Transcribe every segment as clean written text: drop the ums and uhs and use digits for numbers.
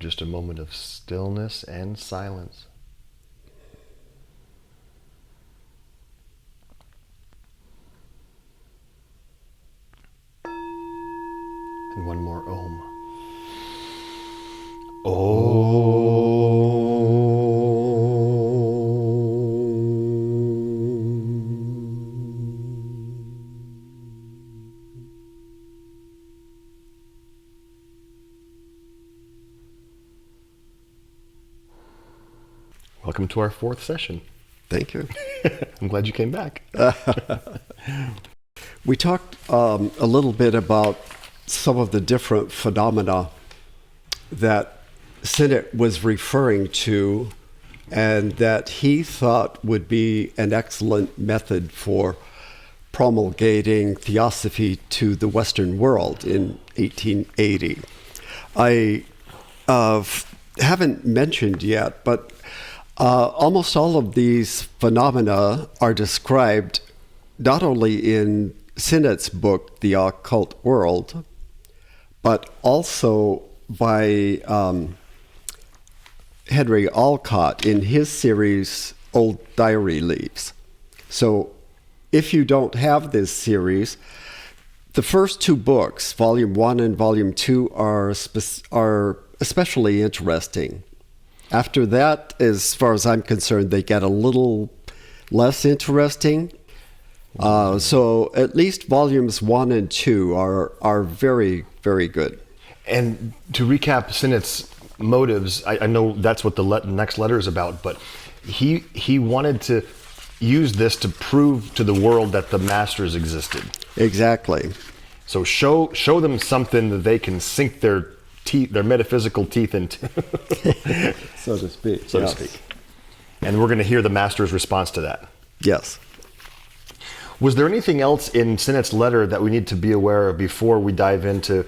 just a moment of stillness and silence. And one more Om. Welcome to our fourth session. Thank you. I'm glad you came back. We talked a little bit about some of the different phenomena that Sinnett was referring to and that he thought would be an excellent method for promulgating theosophy to the Western world in 1880. I haven't mentioned yet, but almost all of these phenomena are described not only in Sinnett's book, The Occult World, but also by Henry Olcott in his series, Old Diary Leaves. So if you don't have this series, the first two books, Volume 1 and Volume 2, are especially interesting. After that, as far as I'm concerned, they get a little less interesting. So at least Volumes 1 and 2 are very, very good. And to recap Sinnett's motives, I know that's what the next letter is about, but he wanted to use this to prove to the world that the masters existed. Exactly. So show them something that they can sink their metaphysical teeth into, so to speak. So to speak. And we're going to hear the master's response to that. Yes. Was there anything else in Sinnett's letter that we need to be aware of before we dive into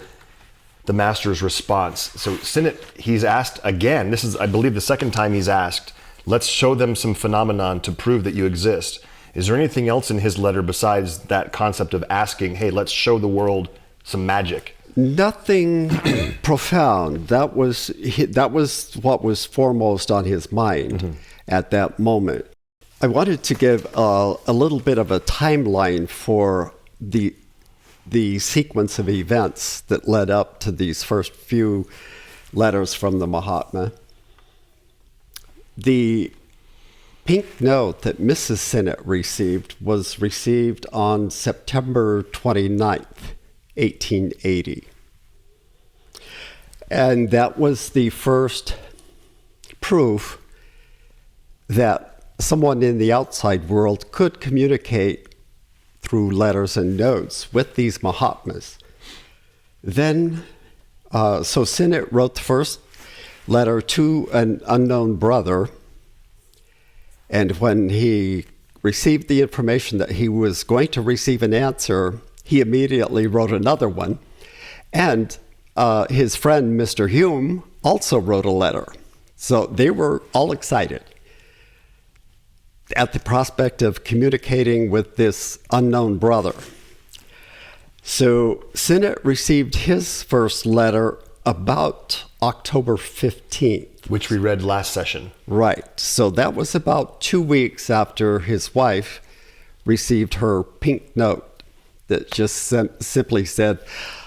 the master's response? So Sinnett, he's asked again, this is, I believe, the second time he's asked, let's show them some phenomenon to prove that you exist. Is there anything else in his letter besides that concept of asking, hey, let's show the world some magic? Nothing profound. That was what was foremost on his mind at that moment. I wanted to give a little bit of a timeline for the sequence of events that led up to these first few letters from the Mahatma. The pink note that Mrs. Sinnett received was received on September 29th, 1880. And that was the first proof that someone in the outside world could communicate through letters and notes with these Mahatmas. Then, so Sinnett wrote the first letter to an unknown brother, and when he received the information that he was going to receive an answer, he immediately wrote another one. And his friend, Mr. Hume, also wrote a letter. So they were all excited at the prospect of communicating with this unknown brother. So Sinnett received his first letter about October 15th. Which we read last session. Right. So that was about 2 weeks after his wife received her pink note that just simply said,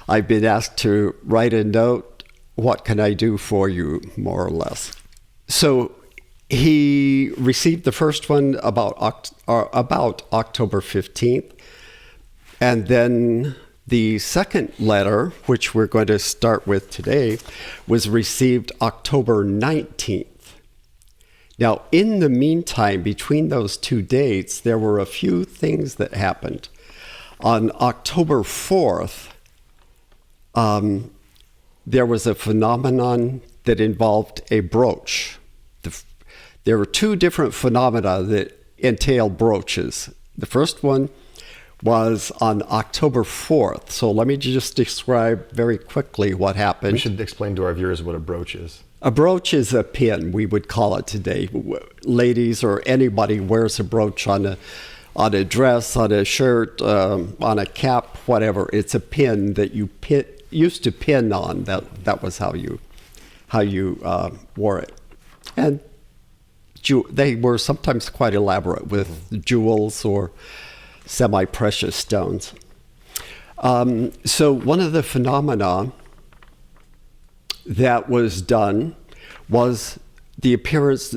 I've been asked to write a note. What can I do for you, more or less? So he received the first one about October 15th. And then the second letter, which we're going to start with today, was received October 19th. Now, in the meantime, between those two dates, there were a few things that happened. On October 4th, there was a phenomenon that involved a brooch. There were two different phenomena that entail brooches. The first one was on October 4th. So let me just describe very quickly what happened. We should explain to our viewers what a brooch is. A brooch is a pin, we would call it today. Ladies or anybody wears a brooch on a dress, on a shirt, on a cap, whatever. It's a pin that you used to pin on. That was how how you wore it. And they were sometimes quite elaborate with jewels or semi-precious stones. So one of the phenomena that was done was the appearance.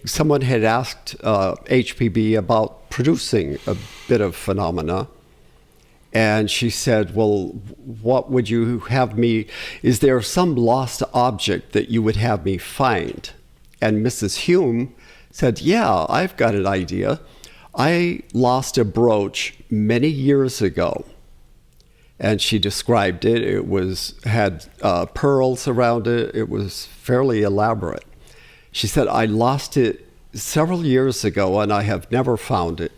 Someone had asked HPB about producing a bit of phenomena, and she said, "Well, what would you have me? Is there some lost object that you would have me find?" And Mrs. Hume said, "Yeah, I've got an idea. I lost a brooch many years ago." And she described it. It had pearls around it. It was fairly elaborate. She said, "I lost it several years ago and I have never found it."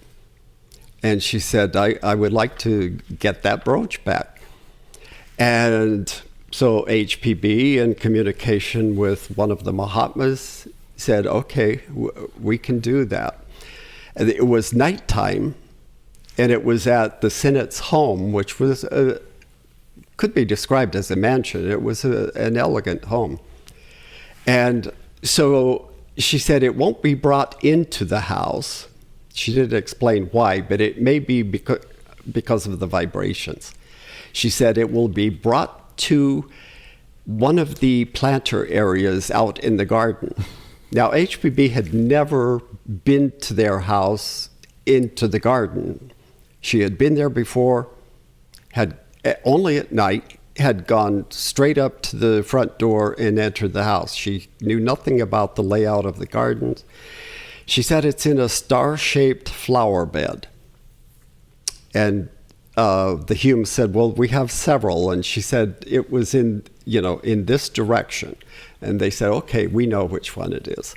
And she said, I would like to get that brooch back. And so HPB, in communication with one of the Mahatmas, said, "Okay, we can do that." And it was nighttime, and it was at the Sinnott's home, which was could be described as a mansion. It was an elegant home. And so she said it won't be brought into the house. She didn't explain why, but it may be because of the vibrations. She said it will be brought to one of the planter areas out in the garden. Now, HPB had never been to their house into the garden. She had been there before, had only at night, had gone straight up to the front door and entered the house. She knew nothing about the layout of the gardens. She said it's in a star-shaped flower bed. And the Hume said, "Well, we have several." And she said it was in this direction. And they said, "Okay, we know which one it is."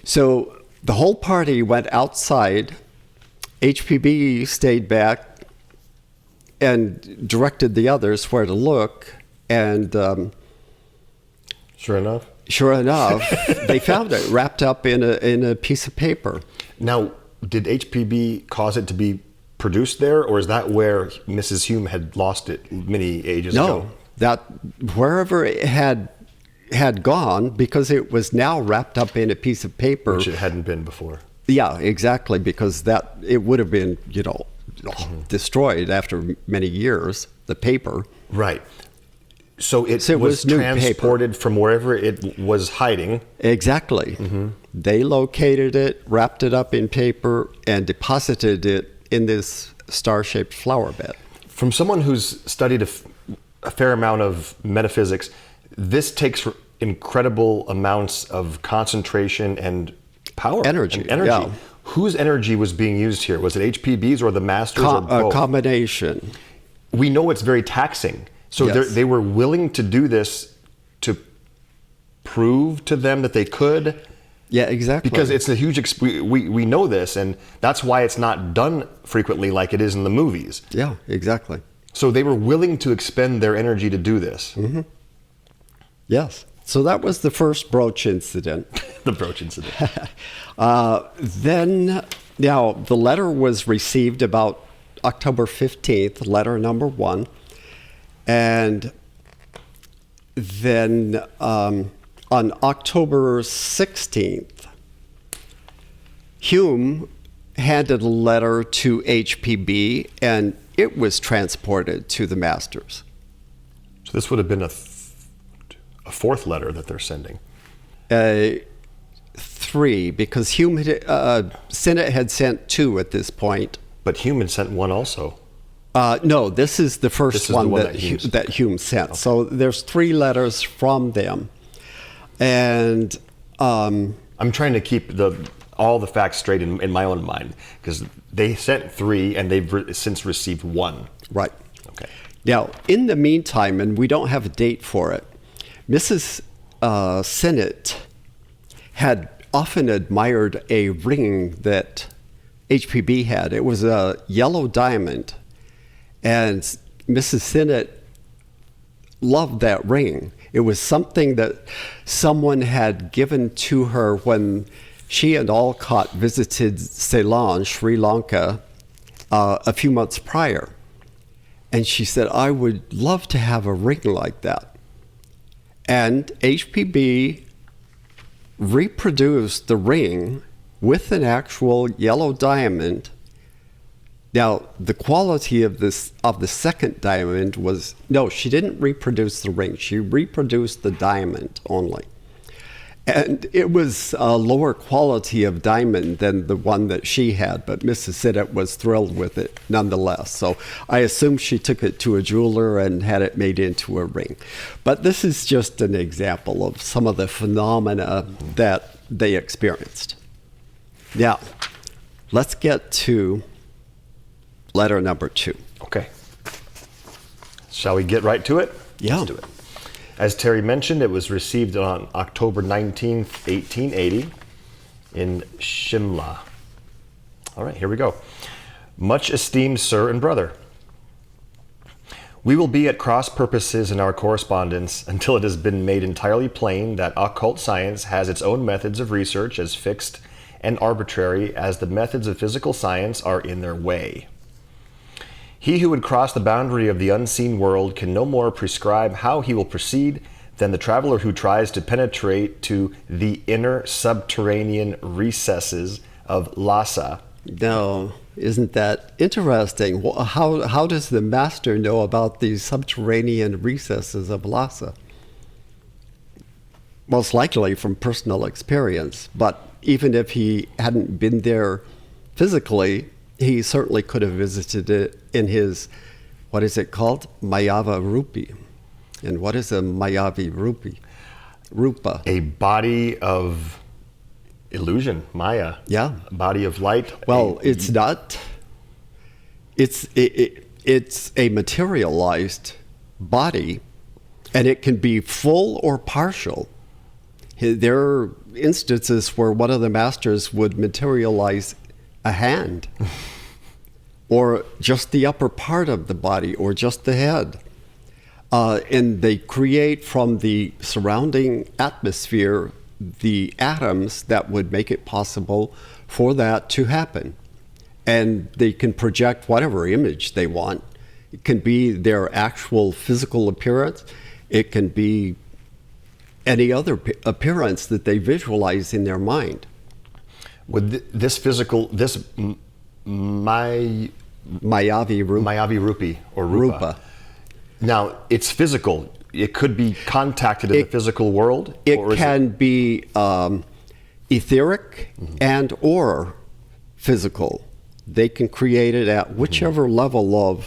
So the whole party went outside. HPB stayed back and directed the others where to look. And Sure enough, they found it wrapped up in a piece of paper. Now, did HPB cause it to be produced there, or is that where Mrs. Hume had lost it many ages ago? No, that wherever it had gone, because it was now wrapped up in a piece of paper. Which it hadn't been before. Yeah, exactly, because it would have been, destroyed after many years, the paper. Right. So it was new transported paper from wherever it was hiding. Exactly. Mm-hmm. They located it, wrapped it up in paper, and deposited it in this star-shaped flower bed. From someone who's studied a fair amount of metaphysics, this takes incredible amounts of concentration and power. Energy. Yeah. Whose energy was being used here? Was it HPB's or the masters or both? A combination. We know it's very taxing. So Yes. they were willing to do this to prove to them that they could. Yeah, exactly. Because it's a huge, we know this, and that's why it's not done frequently like it is in the movies. Yeah, exactly. So they were willing to expend their energy to do this. Mm-hmm. Yes. So that was the first brooch incident. The brooch incident. Then, now, the letter was received about October 15th, letter number 1. And then on October 16th, Hume handed a letter to HPB, and it was transported to the masters. So this would have been a fourth letter that they're sending. 3, because Hume Sinnott had sent 2 at this point. But Hume had sent one also. No, this is the first one that Hume sent. Okay. So there's 3 letters from them. And I'm trying to keep all the facts straight in my own mind, because they sent 3 and they've since received 1. right. Okay. Now, in the meantime, and we don't have a date for it, Mrs. Sinnott had often admired a ring that HPB had. It was a yellow diamond. And Mrs. Sinnott loved that ring. It was something that someone had given to her when she and Alcott visited Ceylon, Sri Lanka, a few months prior. And she said, "I would love to have a ring like that." And HPB reproduced the ring with an actual yellow diamond. Now, the quality of the second diamond was, no, she didn't reproduce the ring. She reproduced the diamond only. And it was a lower quality of diamond than the one that she had, but Mrs. Sinnott was thrilled with it nonetheless. So I assume she took it to a jeweler and had it made into a ring. But this is just an example of some of the phenomena that they experienced. Now, let's get to letter number 2. Okay. Shall we get right to it? Yeah. Let's do it. As Terry mentioned, it was received on October 19th, 1880 in Shimla. All right, here we go. Much esteemed sir and brother, we will be at cross purposes in our correspondence until it has been made entirely plain that occult science has its own methods of research as fixed and arbitrary as the methods of physical science are in their way. He who would cross the boundary of the unseen world can no more prescribe how he will proceed than the traveler who tries to penetrate to the inner subterranean recesses of Lhasa. Now, isn't that interesting? How does the master know about these subterranean recesses of Lhasa? Most likely from personal experience, but even if he hadn't been there physically, he certainly could have visited it in his, what is it called? Mayava Rupi. And what is a Mayavi Rupi? Rupa. A body of illusion, Maya. Yeah. A body of light. Well, it's not. It's a materialized body, and it can be full or partial. There are instances where one of the masters would materialize a hand, or just the upper part of the body, or just the head. And they create from the surrounding atmosphere the atoms that would make it possible for that to happen. And they can project whatever image they want. It can be their actual physical appearance. It can be any other appearance that they visualize in their mind. Would this Mayavi Rupi or Rupa. Now, it's physical. It could be contacted in the physical world? It can be etheric and or physical. They can create it at whichever level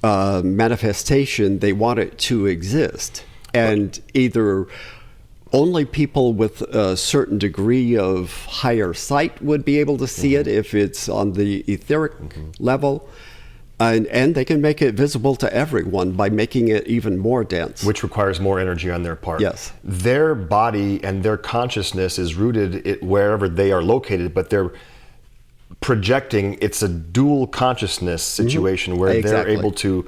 of manifestation they want it to exist. And either only people with a certain degree of higher sight would be able to see it if it's on the etheric level. And they can make it visible to everyone by making it even more dense. Which requires more energy on their part. Yes. Their body and their consciousness is rooted wherever they are located, but they're projecting, it's a dual consciousness situation where they're able to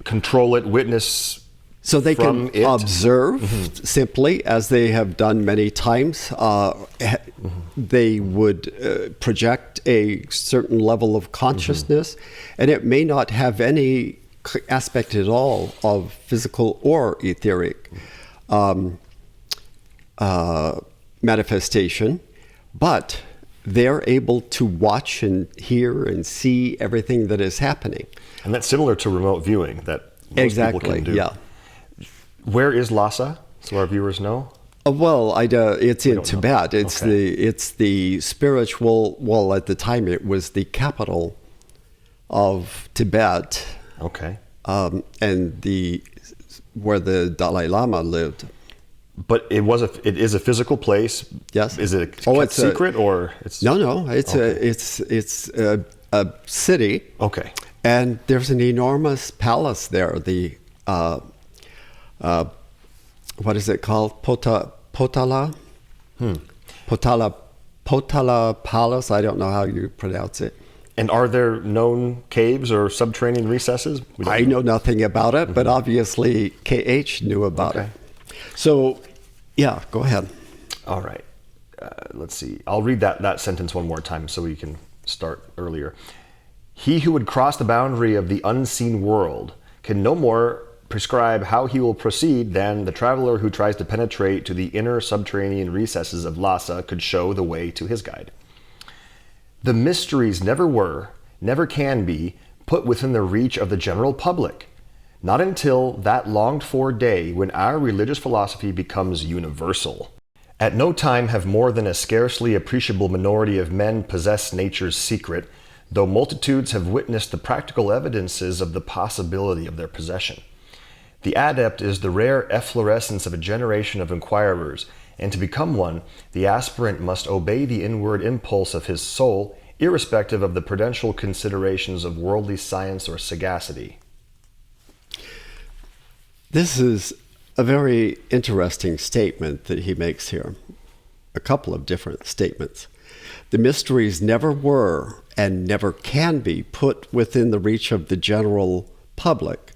control it, witness. So they can observe simply, as they have done many times. They would project a certain level of consciousness, and it may not have any aspect at all of physical or etheric manifestation, but they're able to watch and hear and see everything that is happening. And that's similar to remote viewing that most people can do. Yeah. Where is Lhasa, so our viewers know? Well, it's in Tibet. It's the spiritual. Well, at the time, it was the capital of Tibet. Okay. And where the Dalai Lama lived. But it is a physical place. Yes. Is it a secret or it's? No. It's a city. Okay. And there's an enormous palace there. The what is it called? Potala? Potala Palace. I don't know how you pronounce it. And are there known caves or subterranean recesses? I know nothing about it, but obviously KH knew about it. So, yeah, go ahead. All right. Let's see. I'll read that sentence one more time so we can start earlier. He who would cross the boundary of the unseen world can no more prescribe how he will proceed, then the traveler who tries to penetrate to the inner subterranean recesses of Lhasa could show the way to his guide. The mysteries never were, never can be, put within the reach of the general public, not until that longed-for day when our religious philosophy becomes universal. At no time have more than a scarcely appreciable minority of men possessed nature's secret, though multitudes have witnessed the practical evidences of the possibility of their possession. The adept is the rare efflorescence of a generation of inquirers, and to become one, the aspirant must obey the inward impulse of his soul, irrespective of the prudential considerations of worldly science or sagacity. This is a very interesting statement that he makes here. A couple of different statements. The mysteries never were and never can be put within the reach of the general public,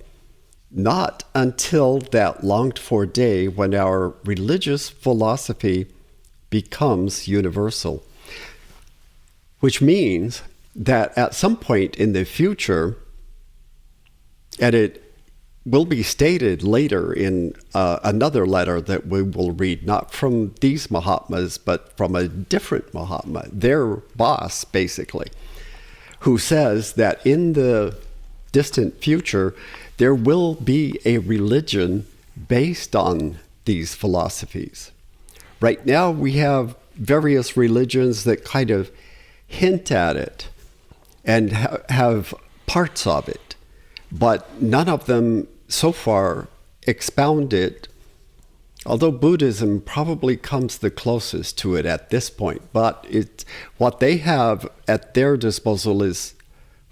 not until that longed-for day when our religious philosophy becomes universal. Which means that at some point in the future, and it will be stated later in another letter that we will read, not from these Mahatmas, but from a different Mahatma, their boss, basically, who says that in the distant future, there will be a religion based on these philosophies. Right now, we have various religions that kind of hint at it and have parts of it, but none of them so far expound it, although Buddhism probably comes the closest to it at this point. But what they have at their disposal is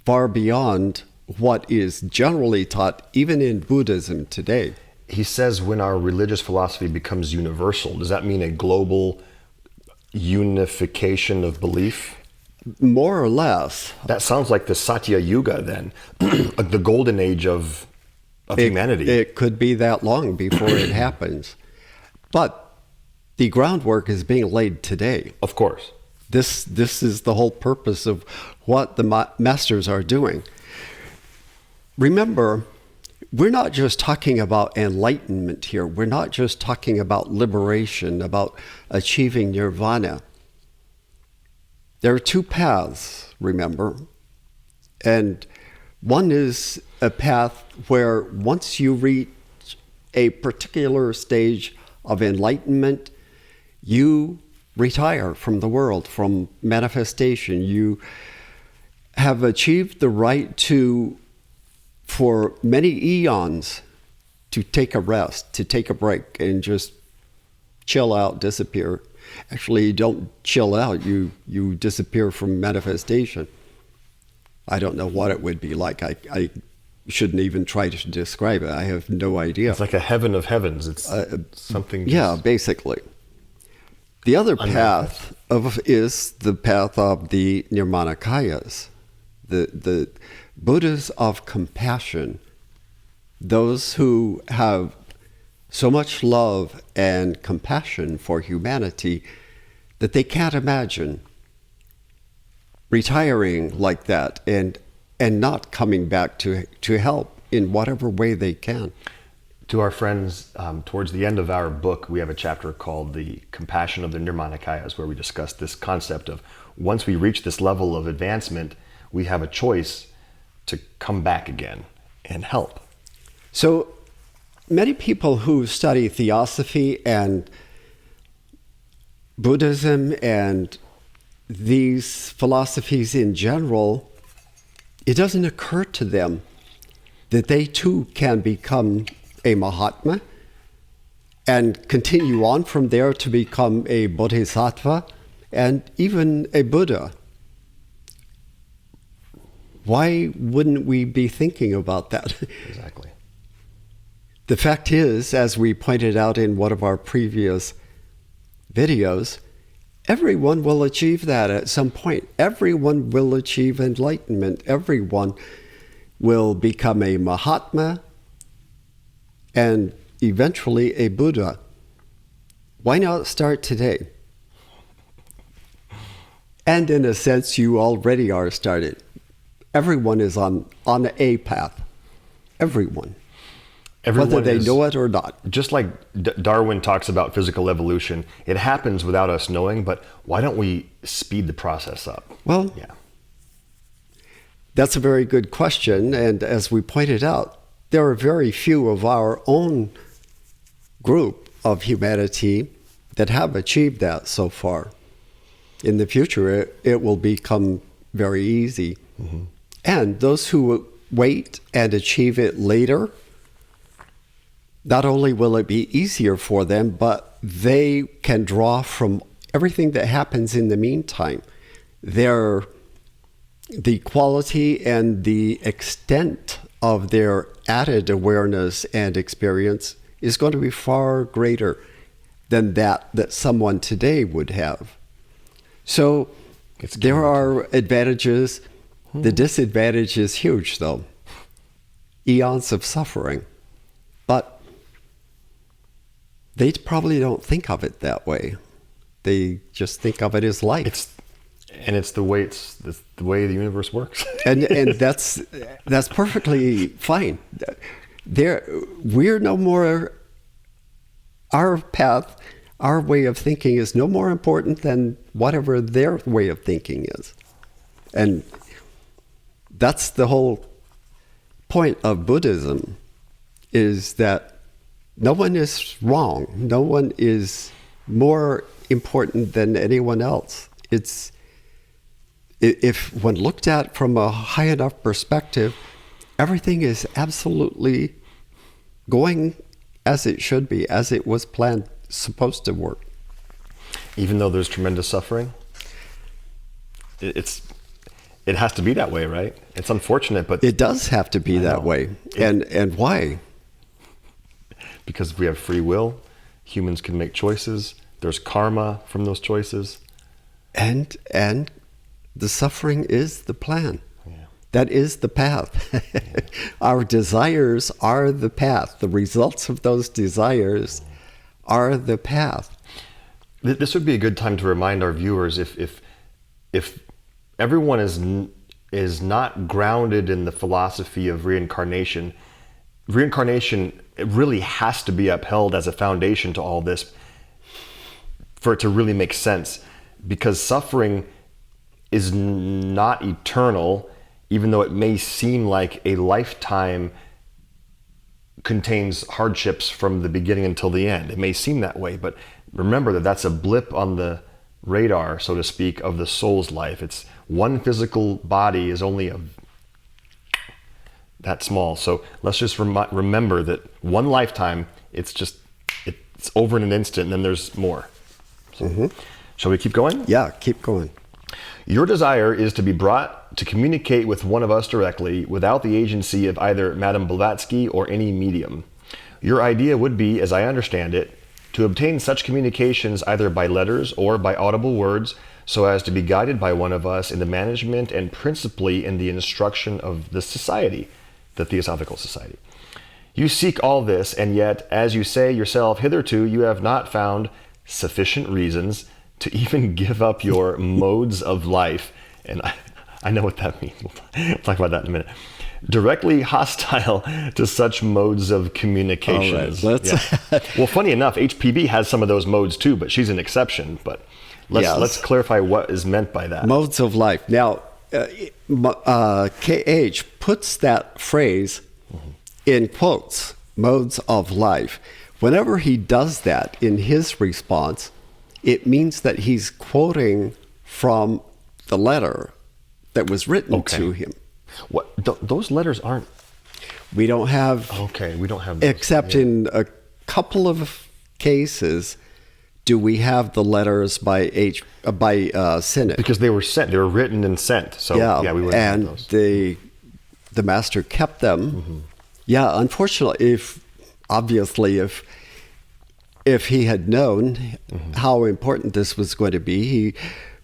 far beyond what is generally taught even in Buddhism today. He says when our religious philosophy becomes universal, does that mean a global unification of belief? More or less. That sounds like the Satya Yuga then, like the golden age of humanity. It could be that long before it happens. But the groundwork is being laid today. Of course. This is the whole purpose of what the masters are doing. Remember, we're not just talking about enlightenment here. We're not just talking about liberation, about achieving nirvana. There are two paths, remember, and one is a path where once you reach a particular stage of enlightenment, you retire from the world, from manifestation. You have achieved the right to, for many eons, to take a rest, to take a break and just chill out, disappear. Actually, you don't chill out, you disappear from manifestation. I don't know what it would be like. I shouldn't even try to describe it. I have no idea. It's like a heaven of heavens. It's something. Yeah, basically. The other path is the path of the Nirmanakayas, the Buddhas of compassion, those who have so much love and compassion for humanity that they can't imagine retiring like that and not coming back to help in whatever way they can. To our friends, towards the end of our book, we have a chapter called The Compassion of the Nirmanakayas, where we discuss this concept of once we reach this level of advancement, we have a choice to come back again and help. So many people who study theosophy and Buddhism and these philosophies in general, it doesn't occur to them that they too can become a Mahatma and continue on from there to become a Bodhisattva and even a Buddha. Why wouldn't we be thinking about that? Exactly. The fact is, as we pointed out in one of our previous videos, everyone will achieve that at some point. Everyone will achieve enlightenment. Everyone will become a Mahatma and eventually a Buddha. Why not start today? And in a sense, you already are started. Everyone is on a path. Everyone. whether they is- know it or not. Just like Darwin talks about physical evolution, it happens without us knowing, but why don't we speed the process up? Well, Yeah. that's a very good question. And as we pointed out, there are very few of our own group of humanity that have achieved that so far. In the future, it will become very easy. And those who wait and achieve it later, not only will it be easier for them, but they can draw from everything that happens in the meantime. The quality and the extent of their added awareness and experience is going to be far greater than that someone today would have. So there are advantages. The disadvantage is huge, though. Eons of suffering. But they probably don't think of it that way. They just think of it as life. It's the way the universe works. and that's perfectly fine. We're no more. Our path, our way of thinking is no more important than whatever their way of thinking is, and that's the whole point of Buddhism, is that no one is wrong. No one is more important than anyone else. If one looked at from a high enough perspective, everything is absolutely going as it should be, as it was planned, supposed to work. Even though there's tremendous suffering, it has to be that way, right? It's unfortunate, but It does have to be that way. And why? Because we have free will, humans can make choices. There's karma from those choices. And the suffering is the plan. Yeah. That is the path. Our desires are the path. The results of those desires are the path. This would be a good time to remind our viewers, if everyone is not grounded in the philosophy of reincarnation it really has to be upheld as a foundation to all this for it to really make sense, because suffering is not eternal, even though it may seem like a lifetime contains hardships from the beginning until the end. It may seem that way, but remember that that's a blip on the radar, so to speak, of the soul's life. It's one physical body is only that small. So let's just remember that one lifetime, it's over in an instant, and then there's more. So, Shall we keep going? Yeah, keep going. Your desire is to be brought to communicate with one of us directly without the agency of either Madame Blavatsky or any medium. Your idea would be, as I understand it, to obtain such communications either by letters or by audible words, so as to be guided by one of us in the management and principally in the instruction of the society, the Theosophical Society. You seek all this, and yet, as you say yourself, hitherto you have not found sufficient reasons to even give up your modes of life. And I know what that means. We'll talk about that in a minute. Directly hostile to such modes of communications. All right, Well, funny enough, HPB has some of those modes too, but she's an exception. But let's clarify what is meant by that. Modes of life. Now, KH puts that phrase in quotes, modes of life. Whenever he does that in his response, it means that he's quoting from the letter that was written to him. What those letters aren't? We don't have. Okay, we don't have those. Except in a couple of cases, do we have the letters by Sinnett? Because they were sent, they were written and sent. So we wouldn't have and those. the master kept them. Yeah, unfortunately, if he had known how important this was going to be, he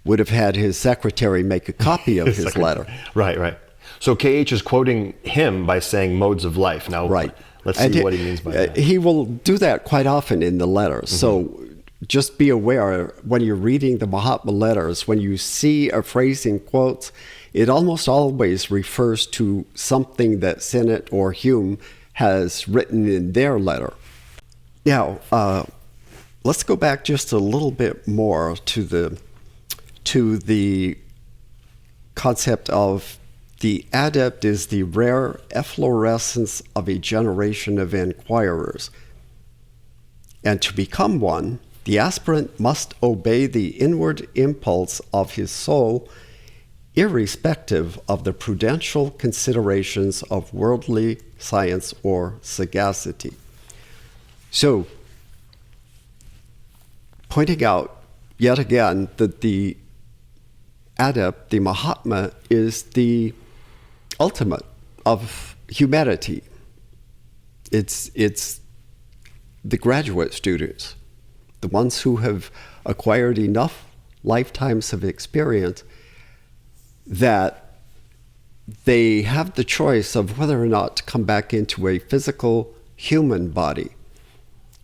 would have had his secretary make a copy of his letter. Right. So KH is quoting him by saying modes of life. Now, let's see what he means by that. He will do that quite often in the letters. So just be aware when you're reading the Mahatma letters, when you see a phrase in quotes, it almost always refers to something that Sinnett or Hume has written in their letter. Now, let's go back just a little bit more to the concept of the adept is the rare efflorescence of a generation of inquirers. And to become one, the aspirant must obey the inward impulse of his soul, irrespective of the prudential considerations of worldly science or sagacity. So, pointing out yet again that the adept, the Mahatma, is the ultimate of humanity. It's the graduate students, the ones who have acquired enough lifetimes of experience that they have the choice of whether or not to come back into a physical human body.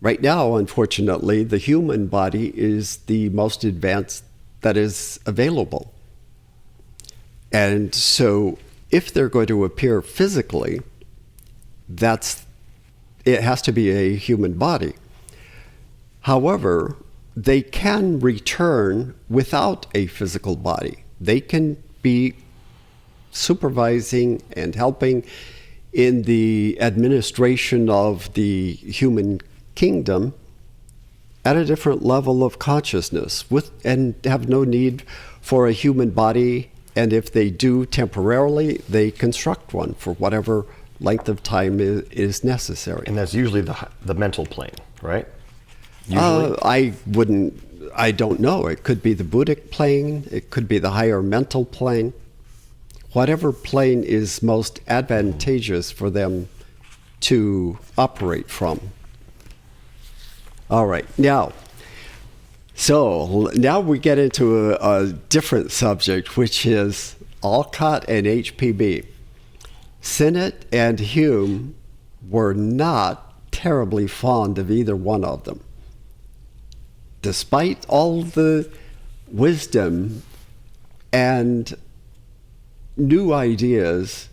Right now, unfortunately, the human body is the most advanced that is available. And so if they're going to appear physically, it has to be a human body. However, they can return without a physical body. They can be supervising and helping in the administration of the human kingdom at a different level of consciousness and have no need for a human body. And if they do temporarily, they construct one for whatever length of time is necessary. And that's usually the mental plane, right? Usually? I don't know. It could be the Buddhic plane. It could be the higher mental plane. Whatever plane is most advantageous for them to operate from. All right. Now we get into a different subject, which is Alcott and HPB. Sinnett and Hume were not terribly fond of either one of them. Despite all the wisdom and new ideas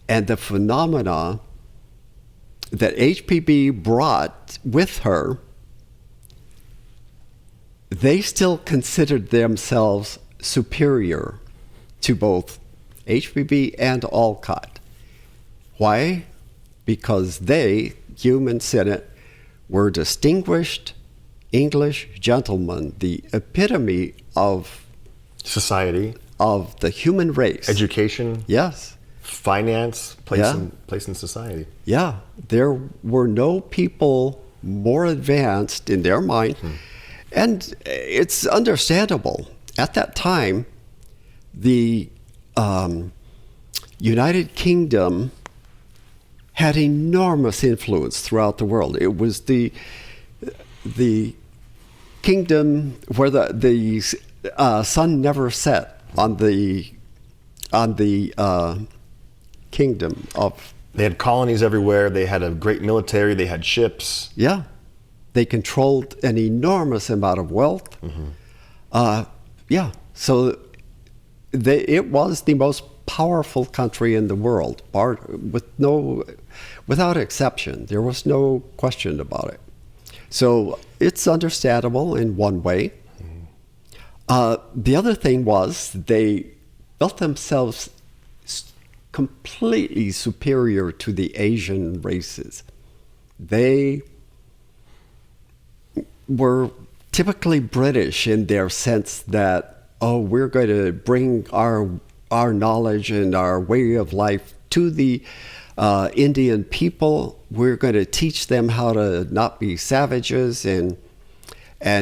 and the phenomena that HPB brought with her, they still considered themselves superior to both HPB and Alcott. Why? Because they, Hume and Sinnett, were distinguished English gentlemen, the epitome of society, of the human race. Education. Yes. Finance, place in society. Yeah. There were no people more advanced in their mind. And it's understandable. At that time, the United Kingdom had enormous influence throughout the world. It was the kingdom where the sun never set on the kingdom of. They had colonies everywhere. They had a great military. They had ships. Yeah, they controlled an enormous amount of wealth. So it was the most powerful country in the world, without exception. There was no question about it. So it's understandable in one way. The other thing was they felt themselves completely superior to the Asian races. They were typically British in their sense that, we're going to bring our knowledge and our way of life to the Indian people. We're going to teach them how to not be savages and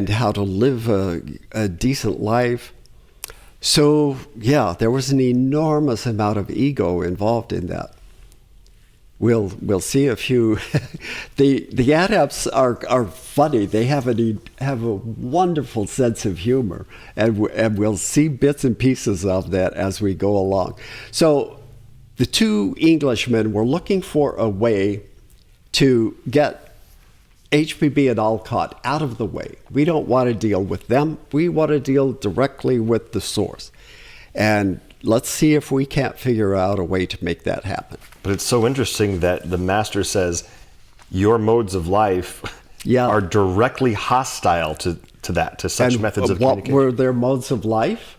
how to live a decent life. So, yeah, there was an enormous amount of ego involved in that. We'll see a few. The adepts are funny. They have a wonderful sense of humor, and we'll see bits and pieces of that as we go along. So, the two Englishmen were looking for a way to get HPB and Alcott out of the way. We don't want to deal with them. We want to deal directly with the source. And let's see if we can't figure out a way to make that happen. But it's so interesting that the master says your modes of life are directly hostile to that, to such methods of communication. What were their modes of life?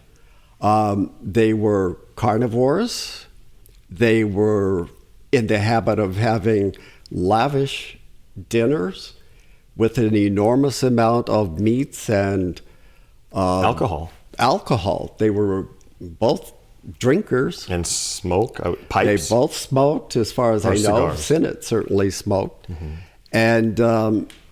They were carnivores. They were in the habit of having lavish dinners with an enormous amount of meats and alcohol. They were both drinkers. And smoke, pipes. They both smoked, as far as I know. Cigars. Sinnott certainly smoked. And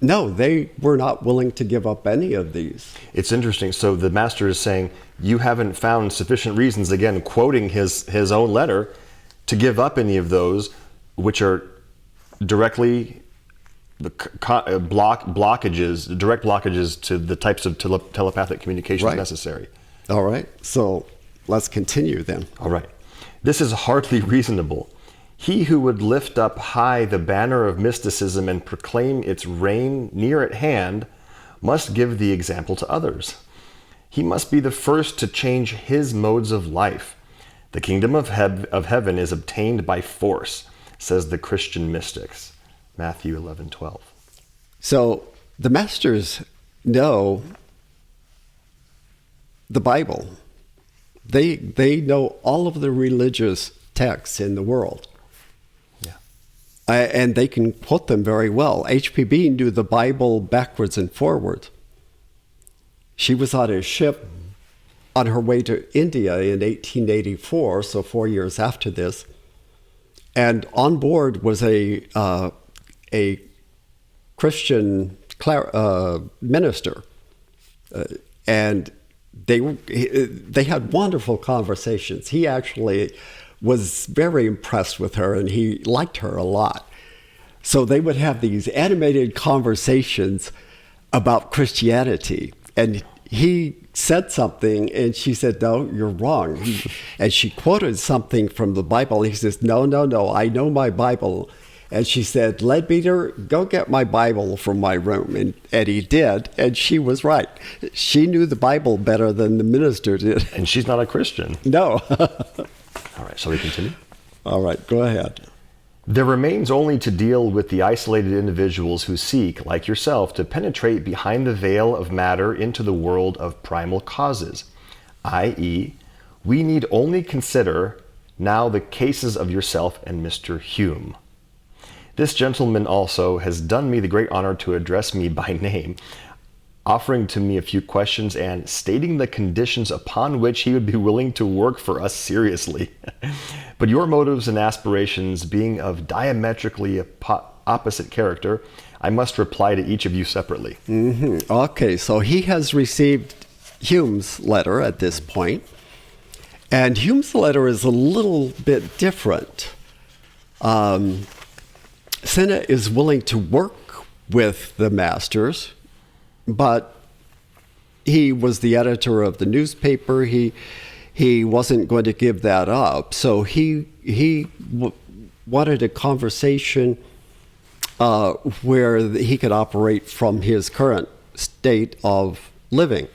no, they were not willing to give up any of these. It's interesting. So the master is saying, you haven't found sufficient reasons, again, quoting his own letter, to give up any of those which are directly direct blockages to the types of telepathic communications necessary. All right. So let's continue then. All right. This is hardly reasonable. He who would lift up high the banner of mysticism and proclaim its reign near at hand must give the example to others. He must be the first to change his modes of life. The kingdom of heaven is obtained by force, says the Christian mystics. Matthew 11:12. So the masters know the Bible. They know all of the religious texts in the world. And they can quote them very well. HPB knew the Bible backwards and forwards. She was on a ship on her way to India in 1884, so 4 years after this. And on board was a Christian minister. And they had wonderful conversations. He actually was very impressed with her, and he liked her a lot. So they would have these animated conversations about Christianity. And he said something, and she said, no, you're wrong. And she quoted something from the Bible. He says, no, I know my Bible. And she said, Leadbeater, go get my Bible from my room. And he did, and she was right. She knew the Bible better than the minister did. And she's not a Christian. No. All right, shall we continue? All right, go ahead. There remains only to deal with the isolated individuals who seek, like yourself, to penetrate behind the veil of matter into the world of primal causes, i.e., we need only consider now the cases of yourself and Mr. Hume. This gentleman also has done me the great honor to address me by name, offering to me a few questions and stating the conditions upon which he would be willing to work for us seriously. But your motives and aspirations being of diametrically opposite character, I must reply to each of you separately. Mm-hmm. Okay, so he has received Hume's letter at this point, and Hume's letter is a little bit different. Sinnott is willing to work with the masters, but he was the editor of the newspaper. He wasn't going to give that up. So he wanted a conversation where he could operate from his current state of living.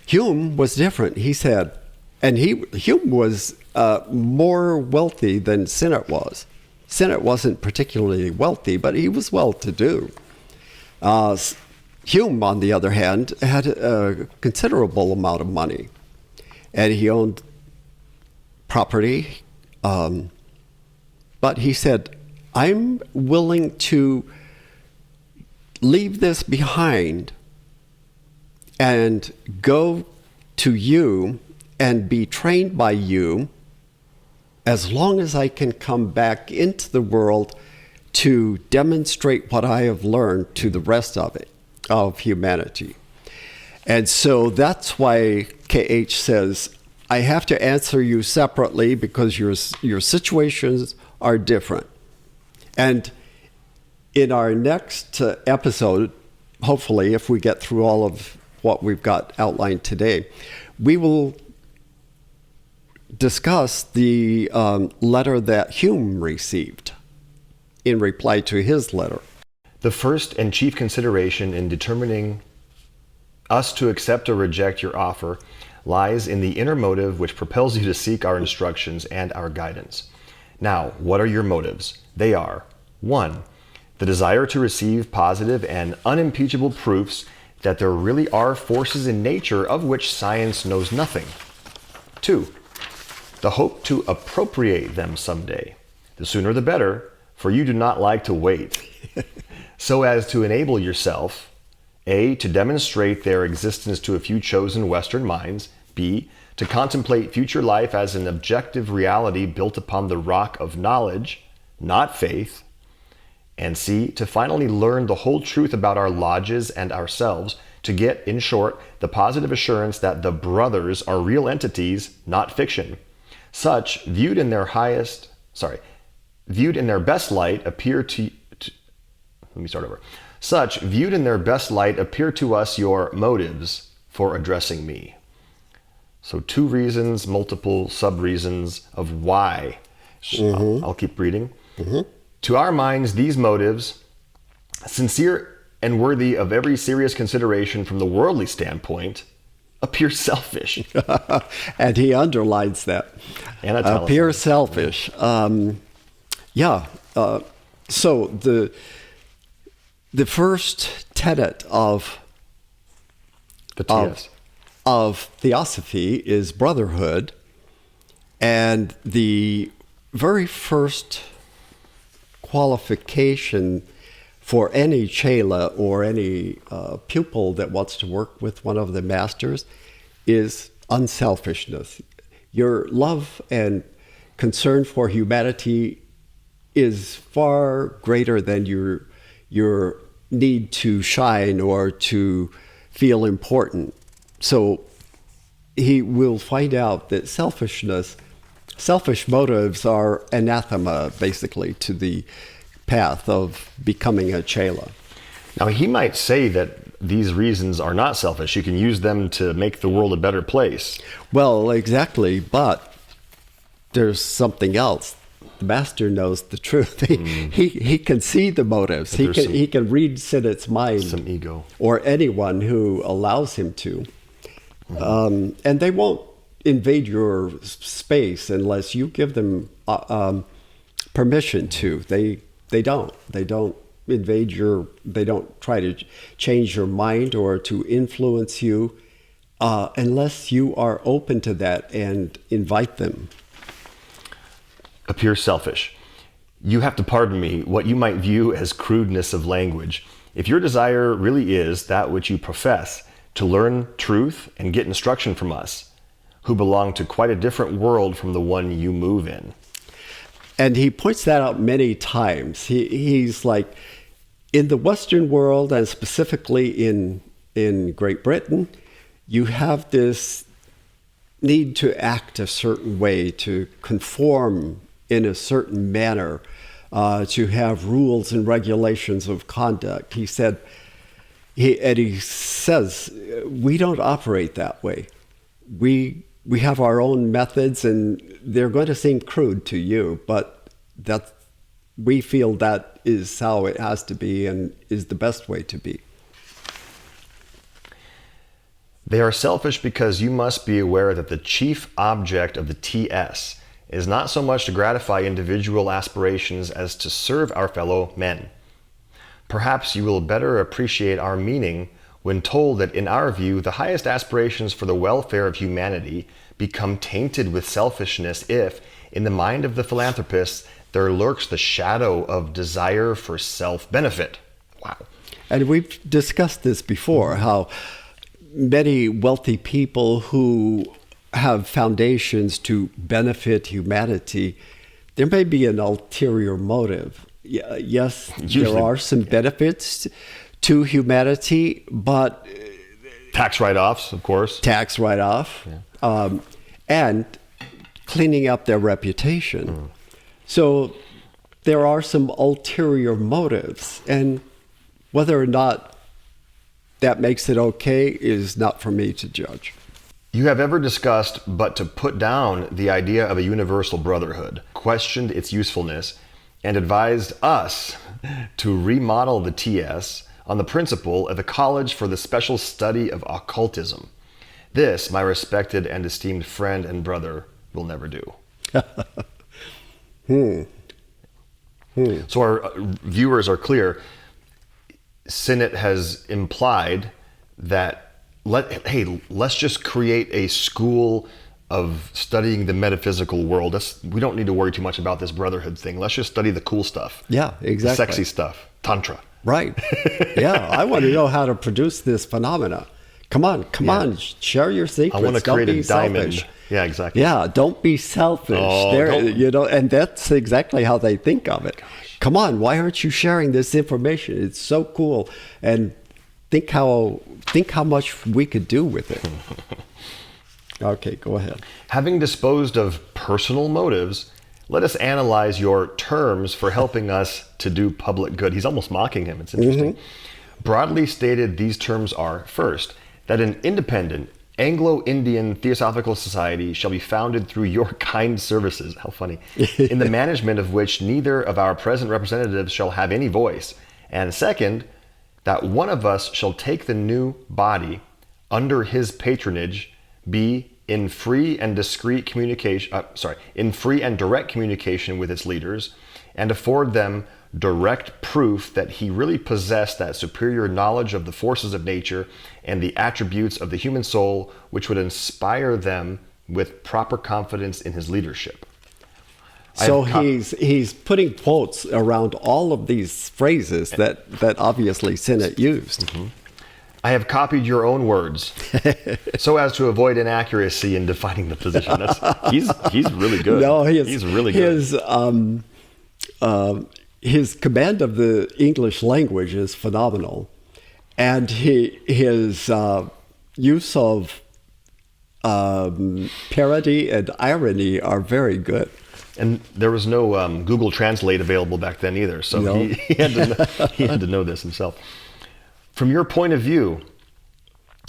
Hume was different. He said, and Hume was more wealthy than Sinnott was. Sinnott wasn't particularly wealthy, but he was well-to-do. Hume, on the other hand, had a considerable amount of money, and he owned property. But he said, I'm willing to leave this behind and go to you and be trained by you as long as I can come back into the world to demonstrate what I have learned to the rest of it, of humanity. And so that's why KH says, I have to answer you separately because your situations are different. And in our next episode, hopefully, if we get through all of what we've got outlined today, we will discuss the letter that Hume received in reply to his letter. The first and chief consideration in determining us to accept or reject your offer lies in the inner motive which propels you to seek our instructions and our guidance. Now, what are your motives? They are: 1. The desire to receive positive and unimpeachable proofs that there really are forces in nature of which science knows nothing. 2. The hope to appropriate them someday. The sooner the better, for you do not like to wait. So as to enable yourself, A, to demonstrate their existence to a few chosen Western minds, B, to contemplate future life as an objective reality built upon the rock of knowledge, not faith, and C, to finally learn the whole truth about our lodges and ourselves, to get, in short, the positive assurance that the brothers are real entities, not fiction. Such, viewed in their best light, appear to Such, viewed in their best light, appear to us your motives for addressing me. So 2 reasons, multiple sub-reasons of why. I'll keep reading. To our minds, these motives, sincere and worthy of every serious consideration from the worldly standpoint, appear selfish. And he underlines that. Appear selfish. So the first tenet of the TS. Of theosophy is brotherhood, and the very first qualification for any chela or any pupil that wants to work with one of the masters is unselfishness. Your love and concern for humanity is far greater than your need to shine or to feel important. So he will find out that selfish motives are anathema, basically, to the path of becoming a chela. Now, he might say that these reasons are not selfish. You can use them to make the world a better place. Well, exactly, but there's something else. The master knows the truth. He can see the motives. He can read Sinnott's mind. Some ego. Or anyone who allows him to. And they won't invade your space unless you give them permission to. They don't invade they don't try to change your mind or to influence you unless you are open to that and invite them. Appear selfish. You have to pardon me what you might view as crudeness of language. If your desire really is that which you profess, to learn truth and get instruction from us, who belong to quite a different world from the one you move in. And he points that out many times. He's like, in the Western world, and specifically in Great Britain, you have this need to act a certain way, to conform in a certain manner, to have rules and regulations of conduct. He says, we don't operate that way. We have our own methods, and they're going to seem crude to you, but we feel that is how it has to be and is the best way to be. They are selfish because you must be aware that the chief object of the TS is not so much to gratify individual aspirations as to serve our fellow men. Perhaps you will better appreciate our meaning when told that in our view, the highest aspirations for the welfare of humanity become tainted with selfishness if, in the mind of the philanthropist, there lurks the shadow of desire for self-benefit. Wow. And we've discussed this before, how many wealthy people who have foundations to benefit humanity, there may be an ulterior motive. Yes, there are some benefits to humanity, but tax write-offs, of course. Tax write-off, and cleaning up their reputation. So there are some ulterior motives, and whether or not that makes it okay is not for me to judge. You have ever discussed, but to put down the idea of a universal brotherhood, questioned its usefulness, and advised us to remodel the TS on the principle of a college for the special study of occultism. This, my respected and esteemed friend and brother, will never do. So our viewers are clear. Sinnett has implied that let's just create a school of studying the metaphysical world. We don't need to worry too much about this brotherhood thing. Let's just study the cool stuff. Yeah, exactly. The sexy stuff. Tantra. Right. Yeah, I want to know how to produce this phenomena. Come on, share your secrets. I want to create a diamond. Selfish. Yeah, exactly. Yeah, don't be selfish. And that's exactly how they think of it. Come on, why aren't you sharing this information? It's so cool. And think how much we could do with it. Okay, go ahead. Having disposed of personal motives, let us analyze your terms for helping us to do public good. He's almost mocking him. It's interesting. Broadly stated, these terms are, first, that an independent Anglo-Indian Theosophical Society shall be founded through your kind services. How funny. In the management of which neither of our present representatives shall have any voice. And second, that one of us shall take the new body under his patronage, be in free and discreet communication, in free and direct communication with its leaders, and afford them direct proof that he really possessed that superior knowledge of the forces of nature and the attributes of the human soul, which would inspire them with proper confidence in his leadership. So he's putting quotes around all of these phrases that obviously Sinnett used. I have copied your own words so as to avoid inaccuracy in defining the position. He's really good. No, he's really good. His command of the English language is phenomenal, and his use of parody and irony are very good. And there was no Google Translate available back then either, so No. he had to know this himself. From your point of view,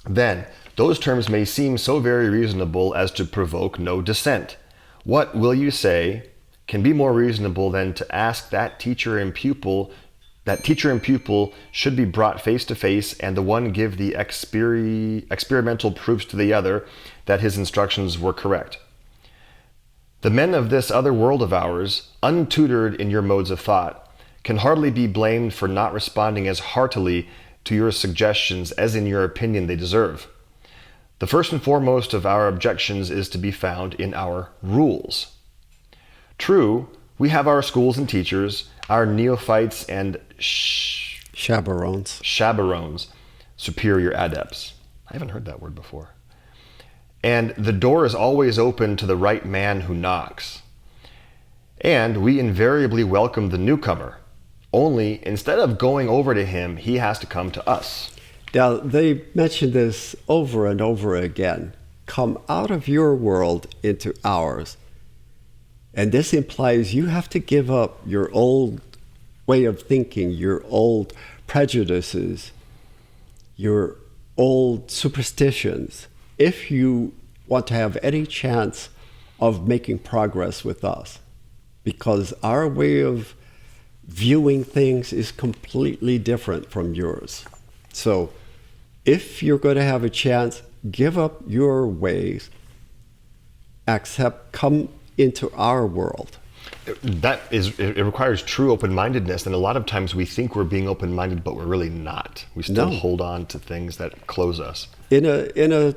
then, those terms may seem so very reasonable as to provoke no dissent. What, will you say, can be more reasonable than to ask that teacher and pupil should be brought face to face, and the one give the experimental proofs to the other that his instructions were correct? The men of this other world of ours, untutored in your modes of thought, can hardly be blamed for not responding as heartily to your suggestions as in your opinion they deserve. The first and foremost of our objections is to be found in our rules. True, we have our schools and teachers, our neophytes and Chaperones, superior adepts. I haven't heard that word before. And the door is always open to the right man who knocks. And we invariably welcome the newcomer. Only, instead of going over to him, he has to come to us. Now, they mention this over and over again. Come out of your world into ours. And this implies you have to give up your old way of thinking, your old prejudices, your old superstitions, if you want to have any chance of making progress with us. Because our way of viewing things is completely different from yours. So if you're going to have a chance, give up your ways, come into our world. It requires true open-mindedness, and a lot of times we think we're being open-minded, but we're really not. We still hold on to things that close us. In a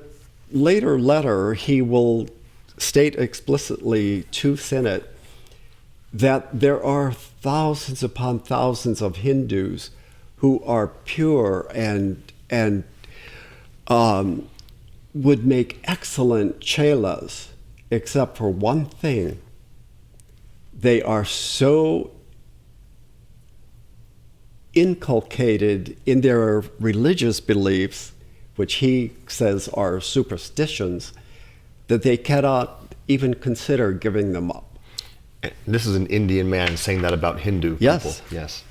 later letter, he will state explicitly to Sinnett that there are thousands upon thousands of Hindus who are pure and would make excellent chelas, except for one thing. They are so inculcated in their religious beliefs, which he says are superstitions, that they cannot even consider giving them up. This is an Indian man saying that about Hindu Yes. people. Yes.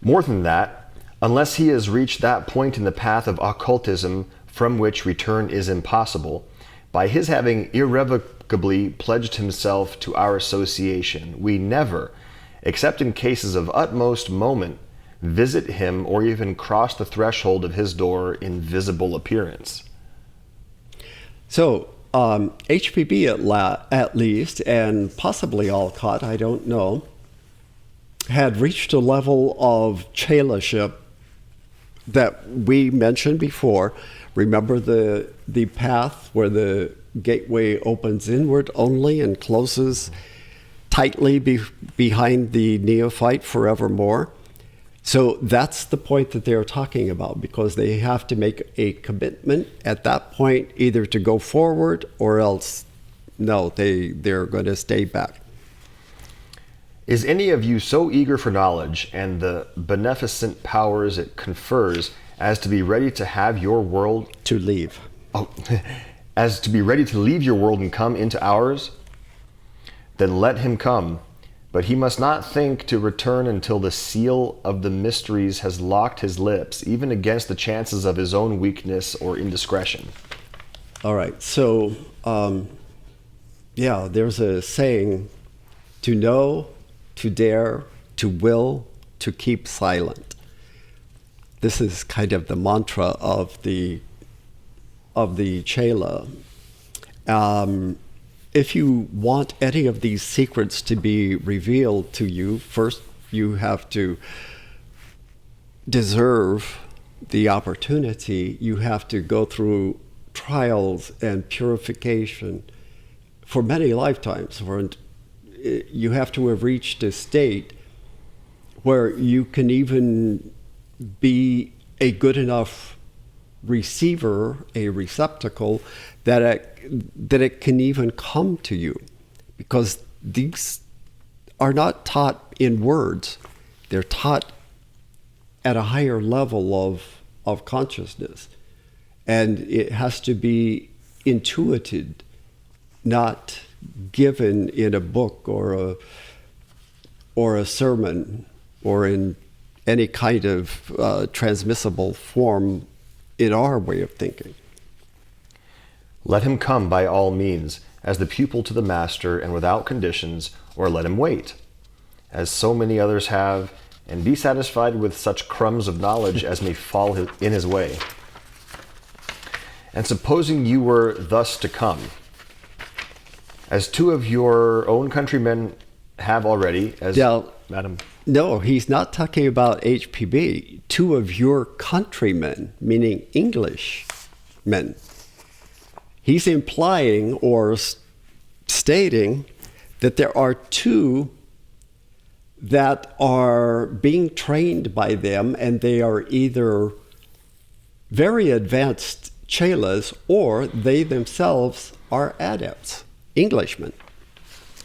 More than that, unless he has reached that point in the path of occultism from which return is impossible, by his having irrevocably pledged himself to our association, we never, except in cases of utmost moment, visit him, or even cross the threshold of his door in visible appearance. So HPB at least, and possibly Alcott, I don't know, had reached a level of chelaship that we mentioned before. Remember the path where the gateway opens inward only and closes tightly behind the neophyte forevermore? So that's the point that they're talking about, because they have to make a commitment at that point either to go forward or else no, they're going to stay back. Is any of you so eager for knowledge and the beneficent powers it confers as to be ready to have your world To leave. as to be ready to leave your world and come into ours? Then let him come, but he must not think to return until the seal of the mysteries has locked his lips, even against the chances of his own weakness or indiscretion. All right. So, there's a saying: to know, to dare, to will, to keep silent. This is kind of the mantra of the Chela. If you want any of these secrets to be revealed to you, first you have to deserve the opportunity. You have to go through trials and purification for many lifetimes. You have to have reached a state where you can even be a good enough receiver, a receptacle, that it can even come to you, because these are not taught in words. They're taught at a higher level of consciousness, and it has to be intuited, not given in a book or a sermon or in any kind of transmissible form in our way of thinking. Let him come by all means, as the pupil to the master, and without conditions, or let him wait, as so many others have, and be satisfied with such crumbs of knowledge as may fall in his way. And supposing you were thus to come, as two of your own countrymen have already, as Madam... No, he's not talking about HPB. Two of your countrymen, meaning Englishmen. He's implying or stating that there are two that are being trained by them, and they are either very advanced chelas or they themselves are adepts, Englishmen.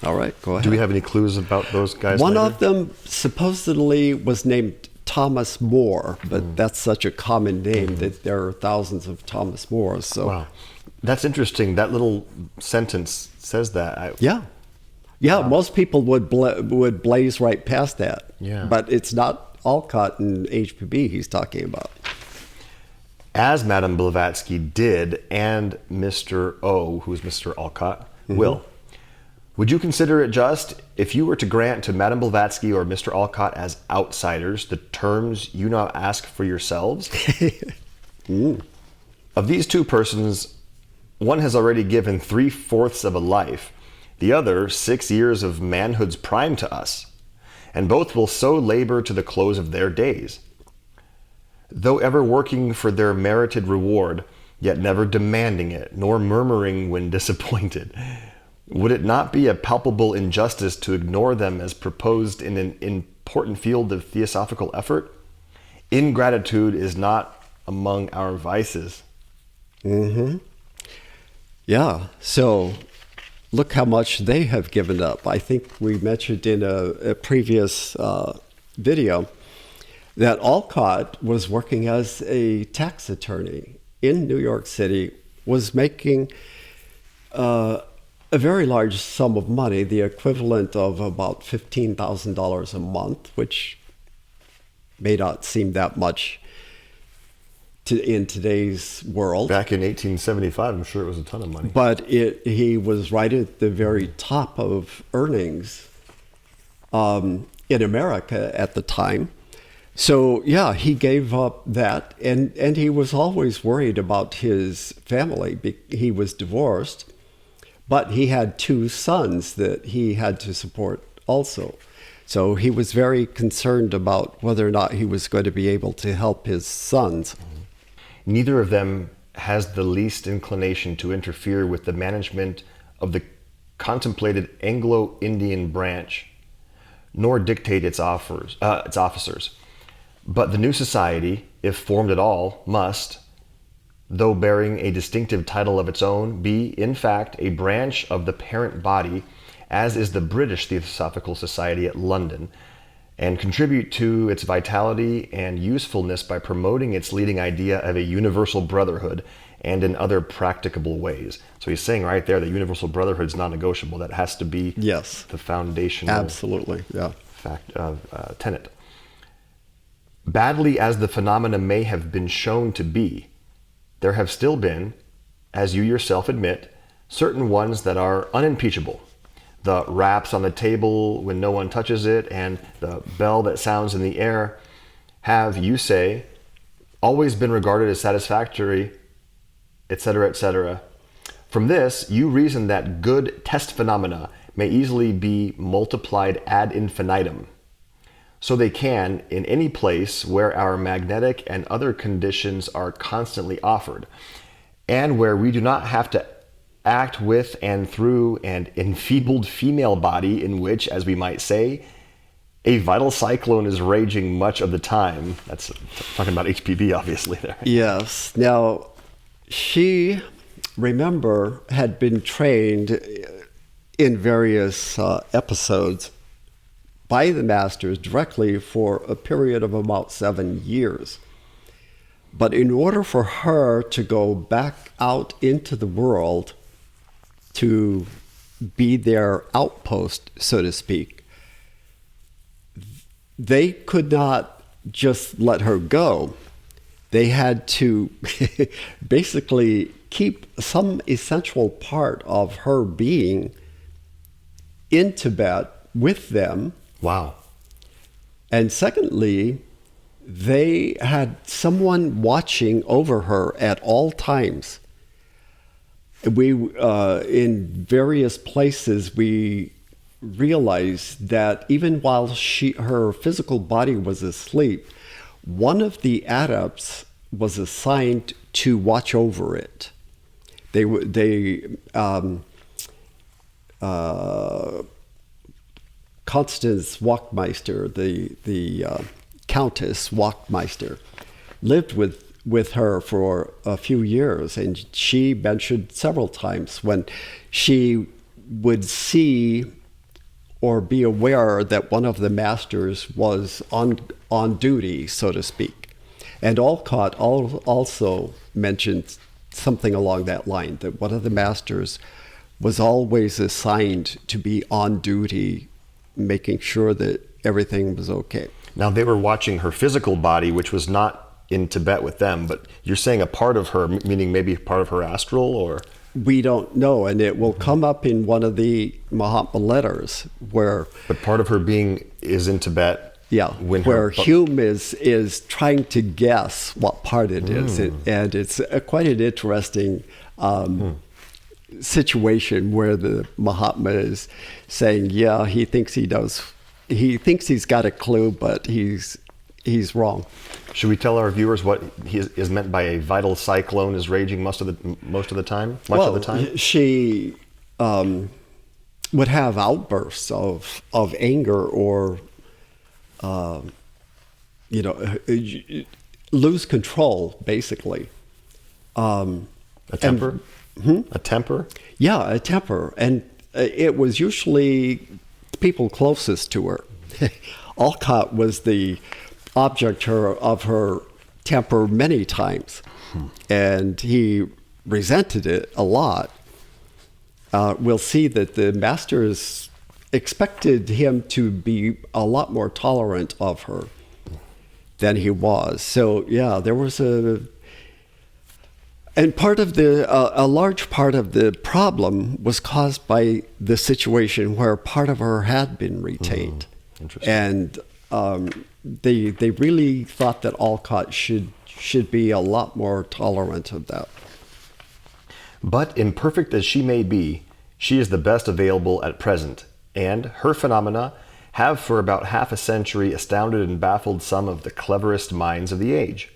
All right, go ahead. Do we have any clues about those guys? One later? of them supposedly was named Thomas More, but that's such a common name that there are thousands of Thomas Moores. So. Wow. That's interesting. That little sentence says that. Yeah. Most people would blaze right past that. Yeah. But it's not Alcott and HPB he's talking about. As Madame Blavatsky did, and Mr. O, who is Mr. Alcott, will. Would you consider it just if you were to grant to Madame Blavatsky or Mr. Alcott as outsiders the terms you now ask for yourselves? Of these two persons, one has already given 3/4 of a life, the other 6 years of manhood's prime to us, and both will so labor to the close of their days. Though ever working for their merited reward, yet never demanding it, nor murmuring when disappointed, would it not be a palpable injustice to ignore them as proposed in an important field of theosophical effort? Ingratitude is not among our vices. Yeah, so look how much they have given up. I think we mentioned in a previous video that Alcott was working as a tax attorney in New York City, was making a very large sum of money, the equivalent of about $15,000 a month, which may not seem that much in today's world. Back in 1875, I'm sure it was a ton of money. But he was right at the very top of earnings in America at the time. So yeah, he gave up that, and he was always worried about his family. He was divorced, but he had two sons that he had to support also. So he was very concerned about whether or not he was going to be able to help his sons. Neither of them has the least inclination to interfere with the management of the contemplated Anglo-Indian branch, nor dictate its officers. But the new society, if formed at all, must, though bearing a distinctive title of its own, be, in fact, a branch of the parent body, as is the British Theosophical Society at London, and contribute to its vitality and usefulness by promoting its leading idea of a universal brotherhood and in other practicable ways. So he's saying right there that universal brotherhood is non-negotiable. That has to be Yes, the foundational absolutely, yeah. tenet. Badly as the phenomena may have been shown to be, there have still been, as you yourself admit, certain ones that are unimpeachable. The raps on the table when no one touches it and the bell that sounds in the air have, you say, always been regarded as satisfactory, etc., etc. From this, you reason that good test phenomena may easily be multiplied ad infinitum. So they can in any place where our magnetic and other conditions are constantly offered, and where we do not have to act with and through an enfeebled female body in which, as we might say, a vital cyclone is raging much of the time. That's talking about HPV, obviously, there. Yes. Now, she, remember, had been trained in various episodes by the masters directly for a period of about 7 years. But in order for her to go back out into the world to be their outpost, so to speak, they could not just let her go. They had to basically keep some essential part of her being in Tibet with them. Wow. And secondly, they had someone watching over her at all times. We, in various places, we realized that even while her physical body was asleep, one of the adepts was assigned to watch over it. Constance Wachtmeister, the Countess Wachtmeister, lived with her for a few years, and she mentioned several times when she would see or be aware that one of the masters was on duty, so to speak. And Olcott also mentioned something along that line, that one of the masters was always assigned to be on duty, making sure that everything was okay. Now, they were watching her physical body, which was not in Tibet with them, but you're saying a part of her, meaning maybe part of her astral, or? We don't know, and it will come up in one of the Mahatma letters where... But part of her being is in Tibet. Yeah, where Hume is trying to guess what part it is, and it's quite an interesting situation where the Mahatma is saying, yeah, he thinks he does. He thinks he's got a clue, but he's wrong. Should we tell our viewers what is meant by a vital cyclone is raging most of the time? She would have outbursts of anger or lose control, basically. A temper? A temper? Yeah, a temper. And it was usually people closest to her. Olcott was the object of her temper many times, and he resented it a lot. We'll see that the masters expected him to be a lot more tolerant of her than he was. So yeah, there was a large part of the problem was caused by the situation where part of her had been retained. Interesting. And they really thought that Alcott should be a lot more tolerant of that. But imperfect as she may be, she is the best available at present, and her phenomena have for about half a century astounded and baffled some of the cleverest minds of the age.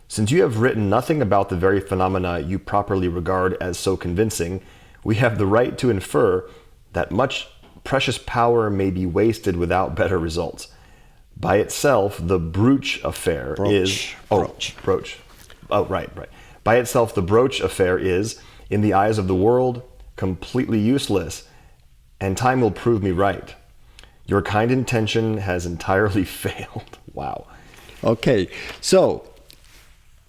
Since you have written nothing about the very phenomena you properly regard as so convincing, we have the right to infer that much precious power may be wasted without better results. By itself, the brooch affair is... Brooch. Oh, right. By itself, the brooch affair is, in the eyes of the world, completely useless, and time will prove me right. Your kind intention has entirely failed. Wow. Okay, so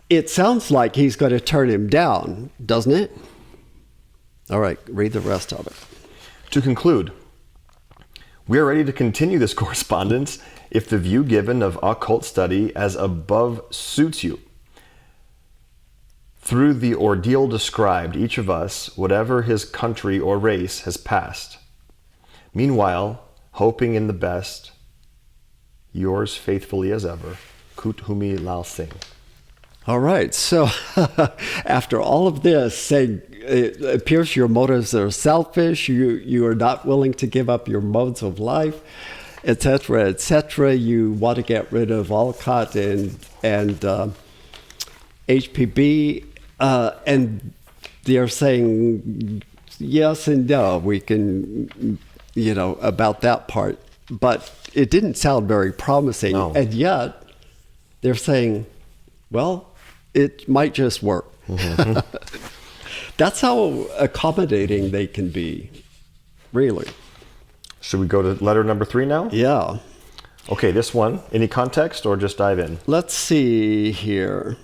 it sounds like he's going to turn him down, doesn't it? All right, read the rest of it. To conclude, we are ready to continue this correspondence if the view given of occult study as above suits you. Through the ordeal described, each of us, whatever his country or race, has passed. Meanwhile, hoping in the best, yours faithfully as ever, Kut Humi Lal Singh. All right, so after all of this, saying it appears your motives are selfish, you are not willing to give up your modes of life, etc., you want to get rid of Alcott and HPB, and they're saying yes and no, we can, about that part. But it didn't sound very promising. No. And yet they're saying, well, it might just work. Mm-hmm. That's how accommodating they can be, really. Should we go to letter number 3 now? Yeah. Okay, this one, any context or just dive in? Let's see here.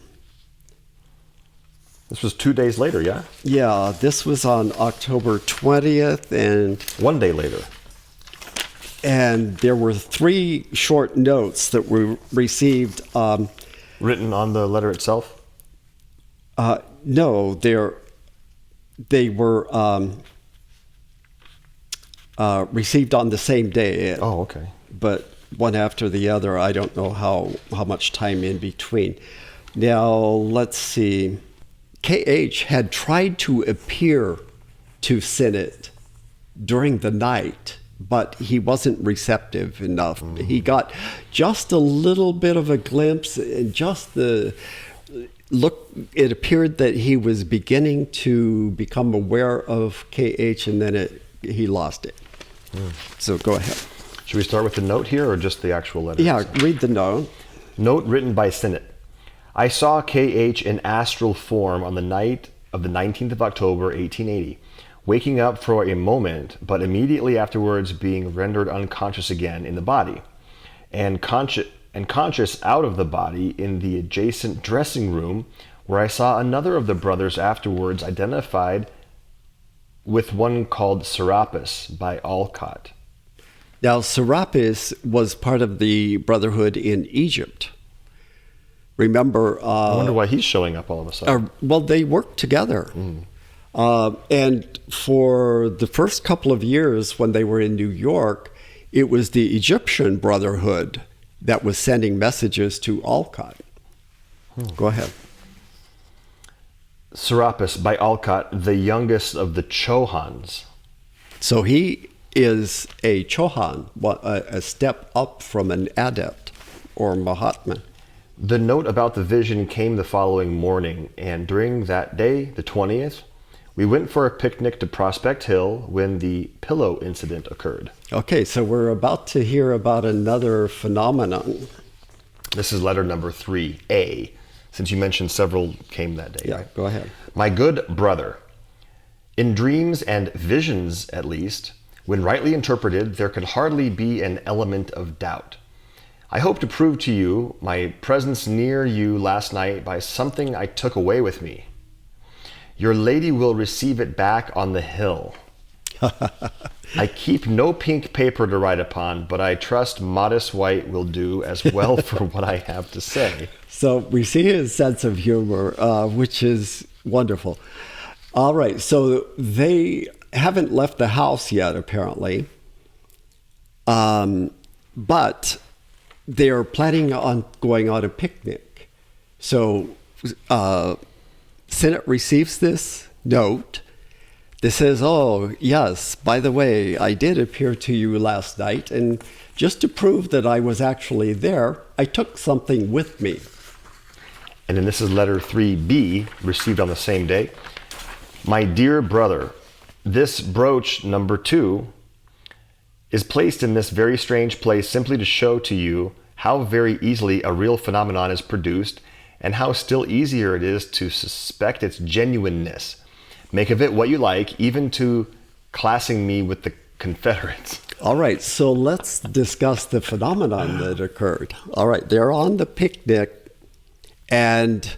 This was 2 days later, yeah? Yeah, this was on October 20th, and 1 day later. And there were 3 short notes that were received. Written on the letter itself? No, they were received on the same day. Oh, okay. But one after the other. I don't know how much time in between. Now, let's see. KH had tried to appear to Sinnett during the night, but he wasn't receptive enough. Mm-hmm. He got just a little bit of a glimpse, and just the look. It appeared that he was beginning to become aware of KH, and then he lost it. So go ahead. Should we start with the note here or just the actual letter? Yeah, read the note. Note written by Sinnett. I saw KH in astral form on the night of the 19th of October, 1880, waking up for a moment, but immediately afterwards being rendered unconscious again in the body, and conscious out of the body in the adjacent dressing room, where I saw another of the brothers afterwards identified with one called Serapis by Alcott. Now, Serapis was part of the Brotherhood in Egypt. Remember... I wonder why he's showing up all of a sudden. Well, they worked together. And for the first couple of years when they were in New York, it was the Egyptian Brotherhood that was sending messages to Alcott. Go ahead. Serapis by Alcott, the youngest of the Chohans. So he is a Chohan, a step up from an adept or Mahatma. The note about the vision came the following morning, and during that day, the 20th, we went for a picnic to Prospect Hill when the pillow incident occurred. Okay, so we're about to hear about another phenomenon. This is letter number 3A, since you mentioned several came that day. Yeah, right? Go ahead. My good brother, in dreams and visions at least, when rightly interpreted, there could hardly be an element of doubt. I hope to prove to you my presence near you last night by something I took away with me. Your lady will receive it back on the hill. I keep no pink paper to write upon, but I trust modest white will do as well for what I have to say. So we see his sense of humor, which is wonderful. All right, so they haven't left the house yet, apparently. But they're planning on going on a picnic. So Sinnott receives this note that says, oh, yes, by the way, I did appear to you last night, and just to prove that I was actually there, I took something with me. And then this is letter 3B, received on the same day. My dear brother, this brooch number 2 is placed in this very strange place simply to show to you how very easily a real phenomenon is produced and how still easier it is to suspect its genuineness. Make of it what you like, even to classing me with the Confederates. All right, so let's discuss the phenomenon that occurred. All right, they're on the picnic, and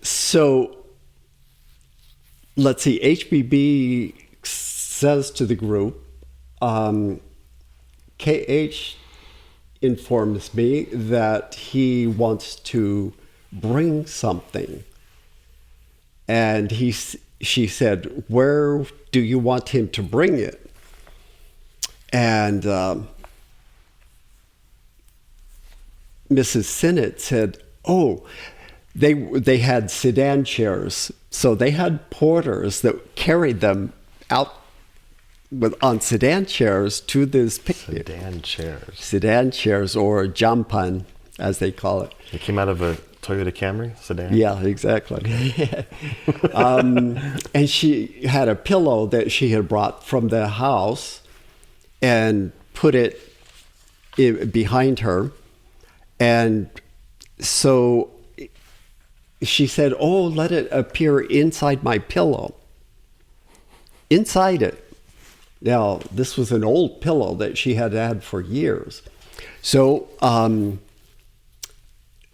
so let's see, HBB says to the group, KH informs me that he wants to bring something. And she said, where do you want him to bring it? And Mrs. Sinnott said, oh, they had sedan chairs. So they had porters that carried them out on sedan chairs to this picnic. Sedan chairs, or jampan, as they call it. It came out of a Toyota Camry sedan? Yeah, exactly. And she had a pillow that she had brought from the house and put it behind her. And so she said, oh, let it appear inside my pillow. Inside it. Now, this was an old pillow that she had had for years. So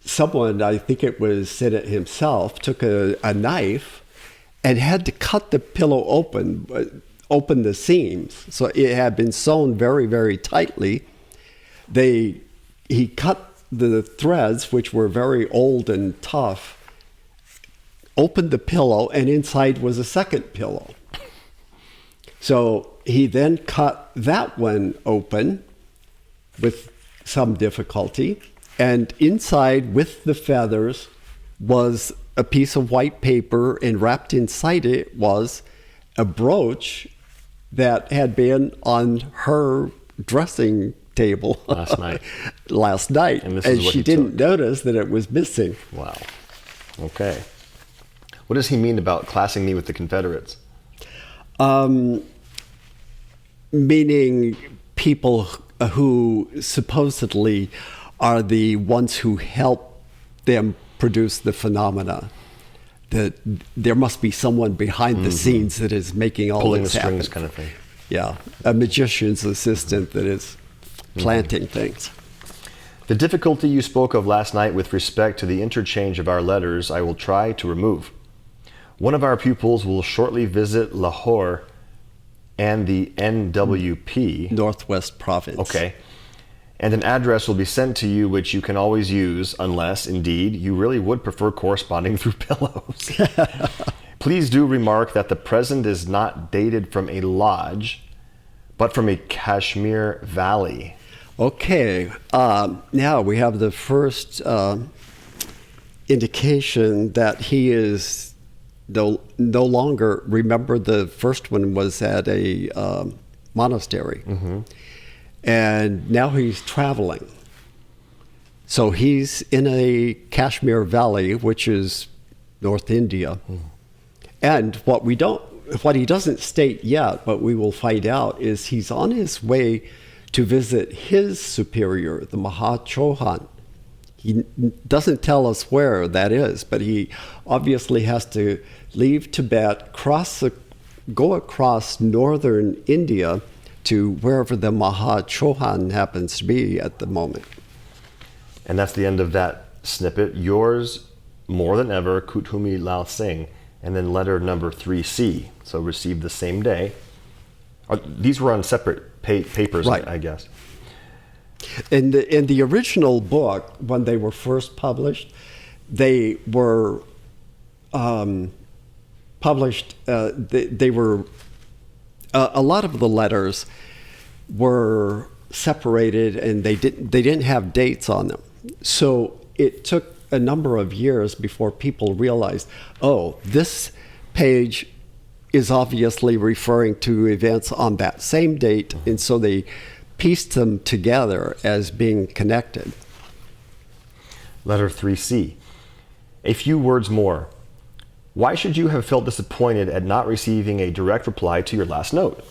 someone, I think it was Sinnott himself, took a knife and had to cut the pillow open the seams. So it had been sewn very, very tightly. He cut the threads, which were very old and tough, opened the pillow, and inside was a second pillow. So he then cut that one open with some difficulty, and inside with the feathers was a piece of white paper, and wrapped inside it was a brooch that had been on her dressing table last night. And she didn't notice that it was missing. Wow. Okay. What does he mean about classing me with the Confederates? Meaning people who supposedly are the ones who help them produce the phenomena. That there must be someone behind the scenes that is making all pulling this the strings happen. kind of thing. Yeah, a magician's assistant that is planting things. The difficulty you spoke of last night with respect to the interchange of our letters, I will try to remove. One of our pupils will shortly visit Lahore and the NWP. Northwest Province. Okay. And an address will be sent to you which you can always use unless, indeed, you really would prefer corresponding through pillows. Please do remark that the present is not dated from a lodge, but from a Kashmir valley. Okay. Now we have the first indication that he is no longer. Remember, the first one was at a monastery. And now he's traveling. So he's in a Kashmir valley, which is North India. And what he doesn't state yet, but we will find out, is he's on his way to visit his superior, the Mahachohan. He doesn't tell us where that is, but he obviously has to leave Tibet, go across northern India to wherever the Mahachohan happens to be at the moment. And that's the end of that snippet. Yours, more than ever, Kuthumi Lal Singh. And then letter number 3C, so received the same day. These were on separate papers, right. I guess. In the original book, when they were first published, they were published. They were a lot of the letters were separated, and they didn't have dates on them. So it took a number of years before people realized, oh, this page is obviously referring to events on that same date, and so they pieced them together as being connected. Letter 3C. A few words more. Why should you have felt disappointed at not receiving a direct reply to your last note?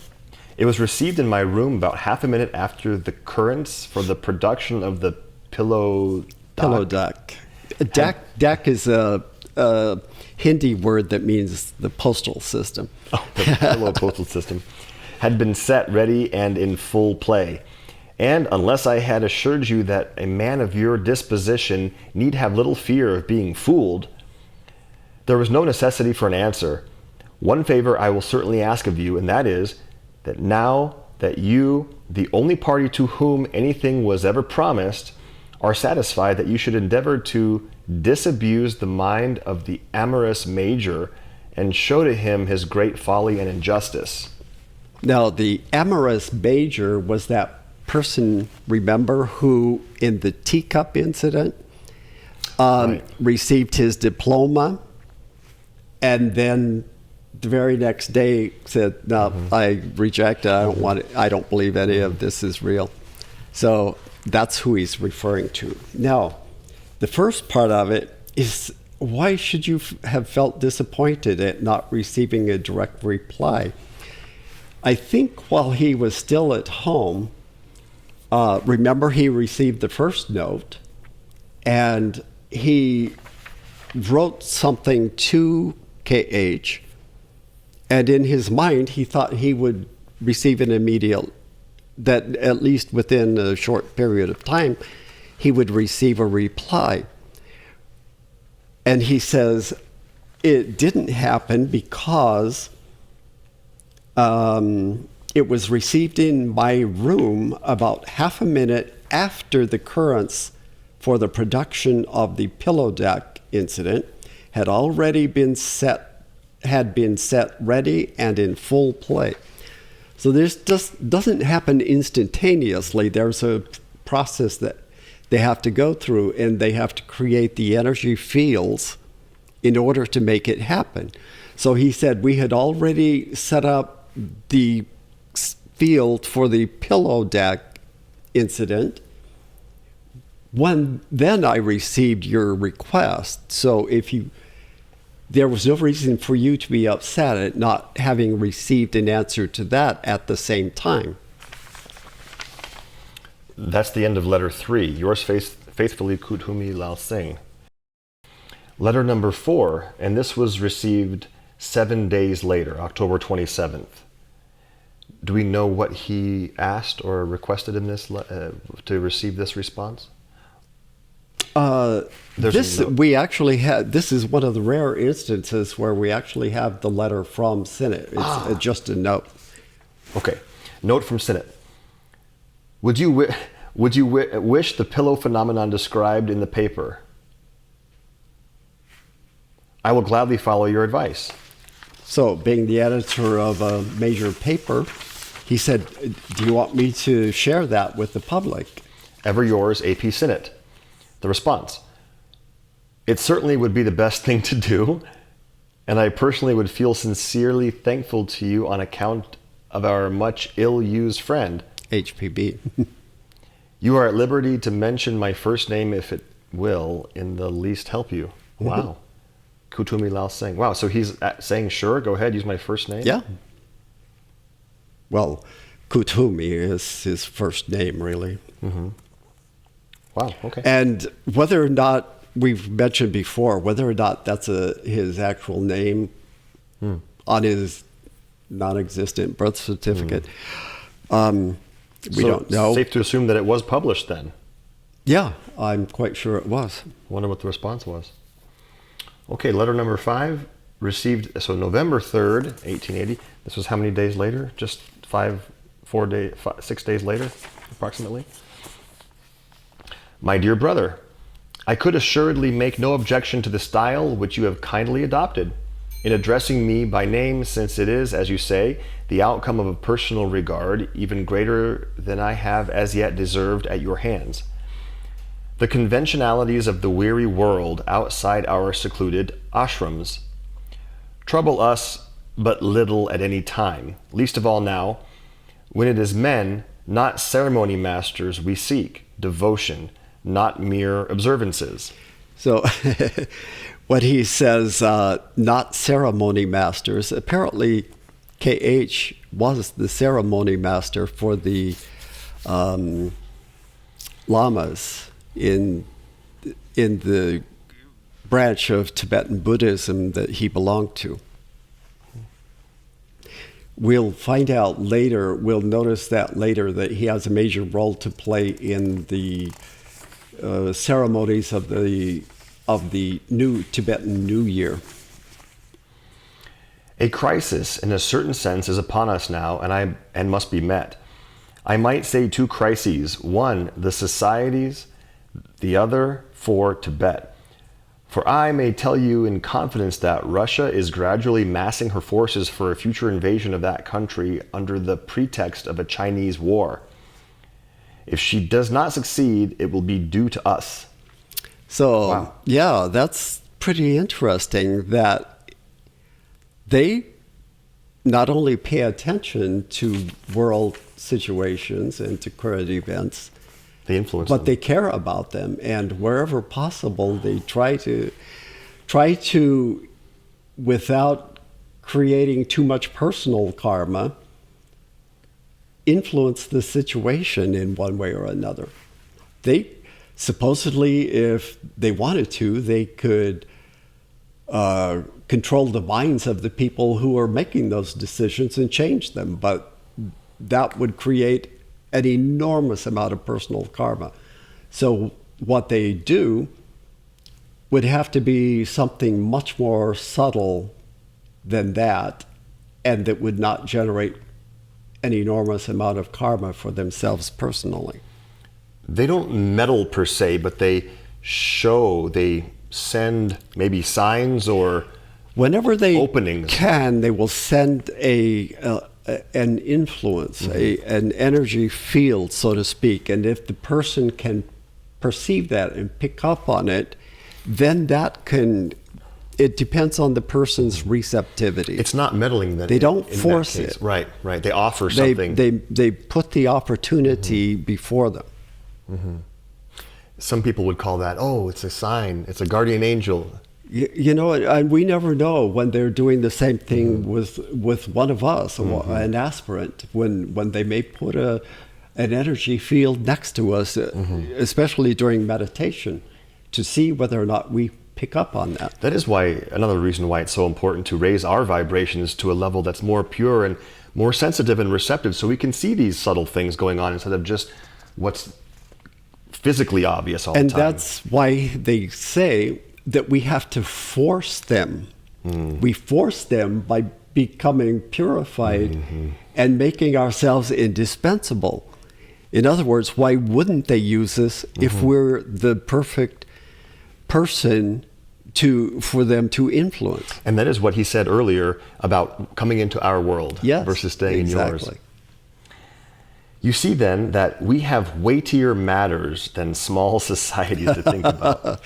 It was received in my room about half a minute after the currents for the production of the pillow Duck. Duck is a Hindi word that means the postal system. Oh, the pillow postal system had been set ready and in full play. And unless I had assured you that a man of your disposition need have little fear of being fooled, there was no necessity for an answer. One favor I will certainly ask of you, and that is that now that you, the only party to whom anything was ever promised, are satisfied that you should endeavor to disabuse the mind of the amorous major and show to him his great folly and injustice. Now, the amorous major was that person, remember, who in the teacup incident received his diploma and then the very next day said, no, I reject it. I don't want it. I don't believe any of this is real. So that's who he's referring to. Now, the first part of it is, why should you have felt disappointed at not receiving a direct reply? I think while he was still at home, remember he received the first note and he wrote something to KH, and in his mind he thought he would receive an immediate, that at least within a short period of time he would receive a reply. And he says it didn't happen because it was received in my room about half a minute after the currents for the production of the Pillow Duck incident had already been set ready and in full play. So this just doesn't happen instantaneously. There's a process that they have to go through, and they have to create the energy fields in order to make it happen. So he said we had already set up the field for the Pillow Duck incident when then I received your request. So there was no reason for you to be upset at not having received an answer to that at the same time. That's the end of letter 3. Yours faithfully, Kuthumi Lal Singh. Letter number 4, and this was received 7 days later, October 27th. Do we know what he asked or requested in this to receive this response? We actually had. This is one of the rare instances where we actually have the letter from Sinnett. It's just a note. Okay, note from Sinnett. Would you wish the pillow phenomenon described in the paper? I will gladly follow your advice. So, being the editor of a major paper, he said, "Do you want me to share that with the public?" Ever yours, A.P. Sinnett. The response: it certainly would be the best thing to do, and I personally would feel sincerely thankful to you on account of our much ill-used friend, HPB. You are at liberty to mention my first name if it will in the least help you. Wow. Kuthumi Lal Singh. Wow, so he's saying, sure, go ahead, use my first name? Yeah. Well, Kuthumi is his first name, really. Mm-hmm. Wow, okay. And whether or not, we've mentioned before, whether or not that's his actual name on his non-existent birth certificate, we don't know. Safe to assume that it was published then. Yeah, I'm quite sure it was. Wonder what the response was. Okay, letter number 5, received, so November 3rd, 1880. This was how many days later? Just 6 days later, approximately. My dear brother, I could assuredly make no objection to the style which you have kindly adopted. in addressing me by name, since it is, as you say, the outcome of a personal regard even greater than I have as yet deserved at your hands. The conventionalities of the weary world outside our secluded ashrams trouble us but little at any time, least of all now, when it is men, not ceremony masters, we seek, devotion, not mere observances. So what he says, not ceremony masters, apparently KH was the ceremony master for the lamas in the branch of Tibetan Buddhism that he belonged to. We'll find out later, we'll notice that later, that he has a major role to play in the ceremonies of the new Tibetan New Year. A crisis, in a certain sense, is upon us now, and must be met. I might say two crises: one, the societies; the other, for Tibet. For I may tell you in confidence that Russia is gradually massing her forces for a future invasion of that country under the pretext of a Chinese war. If she does not succeed, it will be due to us. So, Wow. Yeah, that's pretty interesting that they not only pay attention to world situations and to current events, They influence but them. they care about them, and wherever possible, they try to, without creating too much personal karma, influence the situation in one way or another. They supposedly, if they wanted to, they could control the minds of the people who are making those decisions and change them, but that would create an enormous amount of personal karma. So what they do would have to be something much more subtle than that, and that would not generate an enormous amount of karma for themselves personally. They don't meddle per se, but they send maybe signs or Whenever they openings. can, they will send an influence, an energy field, so to speak. And if the person can perceive that and pick up on it, then it depends on the person's receptivity. It's not meddling then. They don't in that force case. it. Right. They offer something. They put the opportunity before them. Some people would call that, it's a sign. It's a guardian angel. You know, and we never know when they're doing the same thing with one of us, an aspirant, when they may put an energy field next to us, especially during meditation, to see whether or not we pick up on that. That is another reason why it's so important to raise our vibrations to a level that's more pure and more sensitive and receptive, so we can see these subtle things going on instead of just what's physically obvious all the time. And that's why they say that we have to force them. We force them by becoming purified and making ourselves indispensable. In other words, why wouldn't they use us if we're the perfect person for them to influence? And that is what he said earlier about coming into our world versus staying in yours. You see then that we have weightier matters than small societies to think about.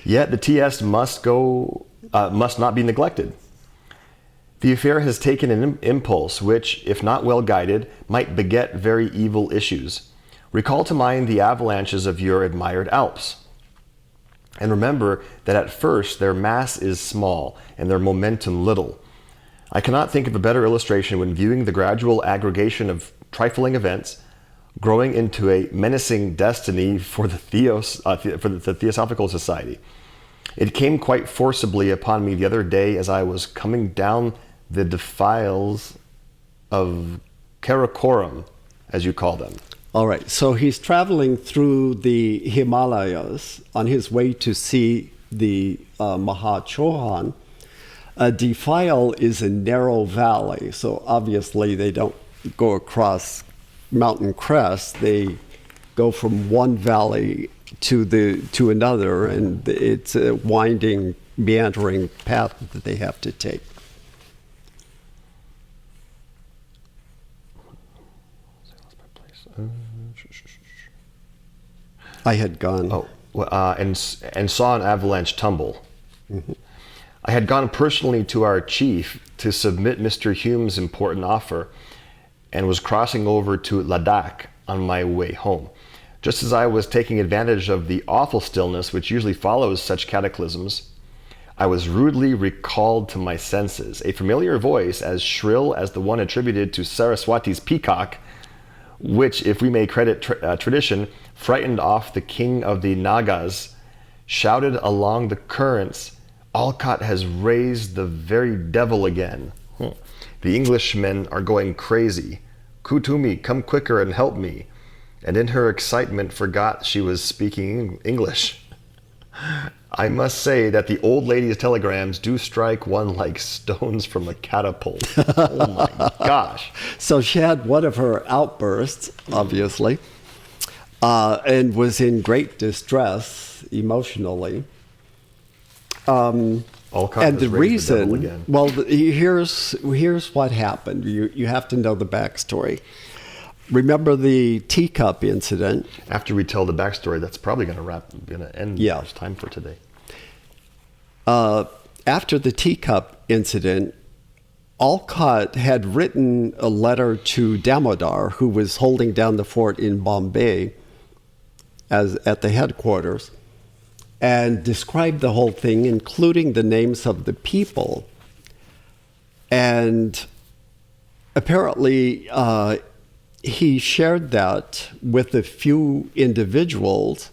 Yet the TS must not be neglected. The affair has taken an impulse which, if not well guided, might beget very evil issues. Recall to mind the avalanches of your admired Alps. And remember that at first their mass is small and their momentum little. I cannot think of a better illustration when viewing the gradual aggregation of trifling events growing into a menacing destiny for the Theosophical Society. It came quite forcibly upon me the other day as I was coming down the defiles of Karakoram, as you call them. All right, so he's traveling through the Himalayas on his way to see the Mahachohan. A defile is a narrow valley, so obviously they don't go across mountain crests. They go from one valley to another, and it's a winding, meandering path that they have to take. I had gone. And saw an avalanche tumble. I had gone personally to our chief to submit Mr. Hume's important offer and was crossing over to Ladakh on my way home. Just as I was taking advantage of the awful stillness which usually follows such cataclysms, I was rudely recalled to my senses. A familiar voice, as shrill as the one attributed to Saraswati's peacock, which, if we may credit tradition, frightened off the king of the Nagas, shouted along the currents, "Alcott has raised the very devil again. The Englishmen are going crazy. Kutumi, come quicker and help me." And in her excitement forgot she was speaking English. I must say that the old lady's telegrams do strike one like stones from a catapult. Oh my gosh. So she had one of her outbursts, obviously, and was in great distress emotionally. Alcott And has the raised the devil reason, again. well, here's what happened. You have to know the backstory. Remember the teacup incident? After we tell the backstory, that's probably going to end Yeah. our time for today. After the teacup incident, Alcott had written a letter to Damodar, who was holding down the fort in Bombay, at the headquarters, and described the whole thing, including the names of the people. And apparently, he shared that with a few individuals,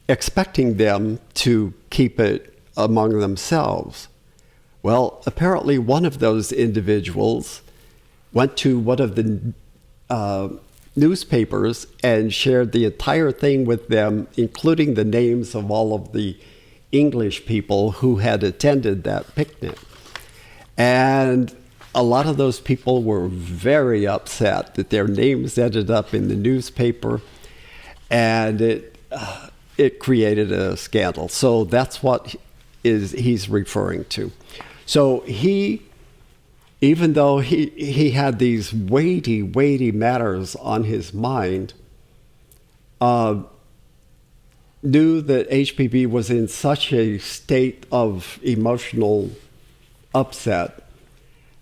expecting them to keep it among themselves. Well, apparently one of those individuals went to one of the newspapers and shared the entire thing with them, including the names of all of the English people who had attended that picnic. And a lot of those people were very upset that their names ended up in the newspaper, and it created a scandal. So that's what he's referring to. So even though he had these weighty matters on his mind, knew that HPB was in such a state of emotional upset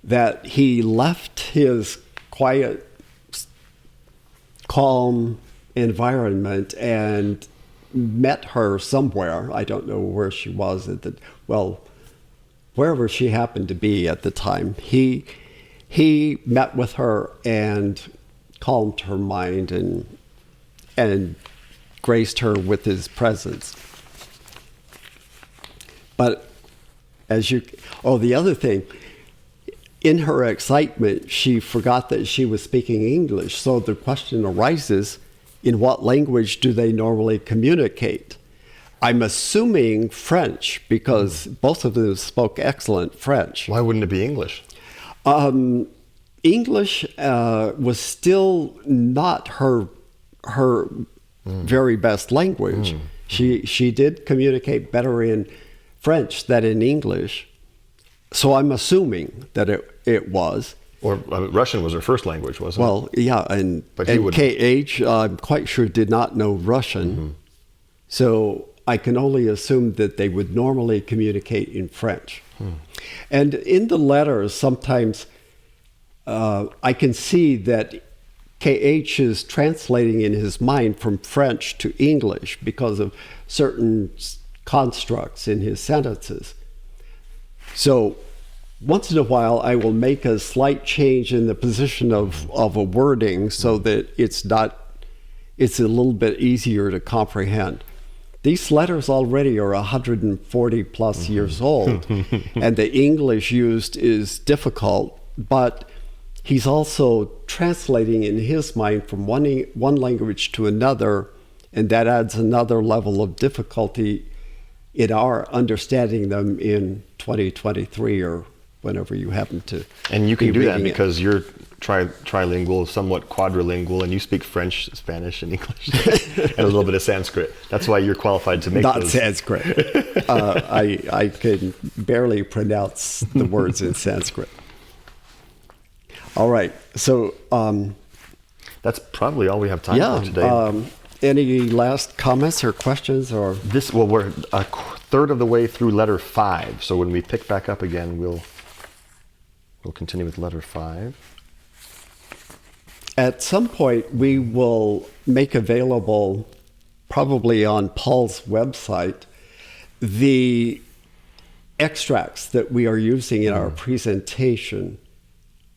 that he left his quiet, calm environment and met her somewhere. I don't know where she was wherever she happened to be at the time. He met with her and calmed her mind and graced her with his presence. But the other thing, in her excitement, she forgot that she was speaking English. So the question arises, in what language do they normally communicate? I'm assuming French, because both of them spoke excellent French. Why wouldn't it be English? English was still not her very best language. She did communicate better in French than in English. So I'm assuming that it was. Or Russian was her first language, wasn't it? Well, yeah, and KH, I'm quite sure, did not know Russian. So I can only assume that they would normally communicate in French. And in the letters, sometimes I can see that KH is translating in his mind from French to English because of certain constructs in his sentences. So once in a while, I will make a slight change in the position of a wording so that it's a little bit easier to comprehend. These letters already are 140 plus years old, and the English used is difficult, but he's also translating in his mind from one language to another, and that adds another level of difficulty in our understanding them in 2023 or whenever you happen to. And you can do that reading it. because you're trilingual, somewhat quadrilingual, and you speak French, Spanish, and English, and a little bit of Sanskrit. That's why you're qualified to make Not those. Sanskrit. I can barely pronounce the words in Sanskrit. All right. So, That's probably all we have time yeah. for today. Any last comments or questions or? We're a third of the way through letter 5. So when we pick back up again, we'll continue with letter 5. At some point, we will make available, probably on Paul's website, the extracts that we are using in our presentation.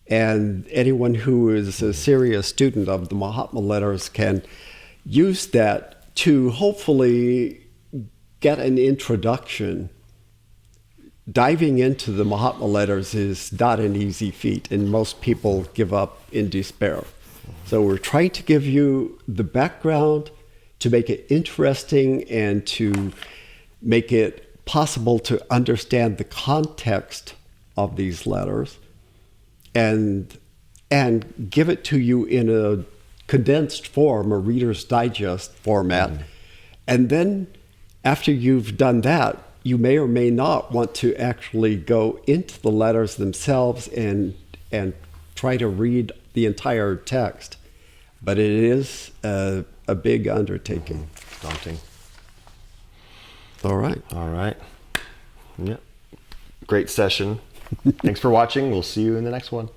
And anyone who is a serious student of the Mahatma Letters can use that to hopefully get an introduction. Diving into the Mahatma Letters is not an easy feat, and most people give up in despair. So we're trying to give you the background to make it interesting and to make it possible to understand the context of these letters, and give it to you in a condensed form, a Reader's Digest format. And then after you've done that, you may or may not want to actually go into the letters themselves and try to read the entire text. But it is a big undertaking. Daunting. All right. All right. Yeah. Great session. Thanks for watching. We'll see you in the next one.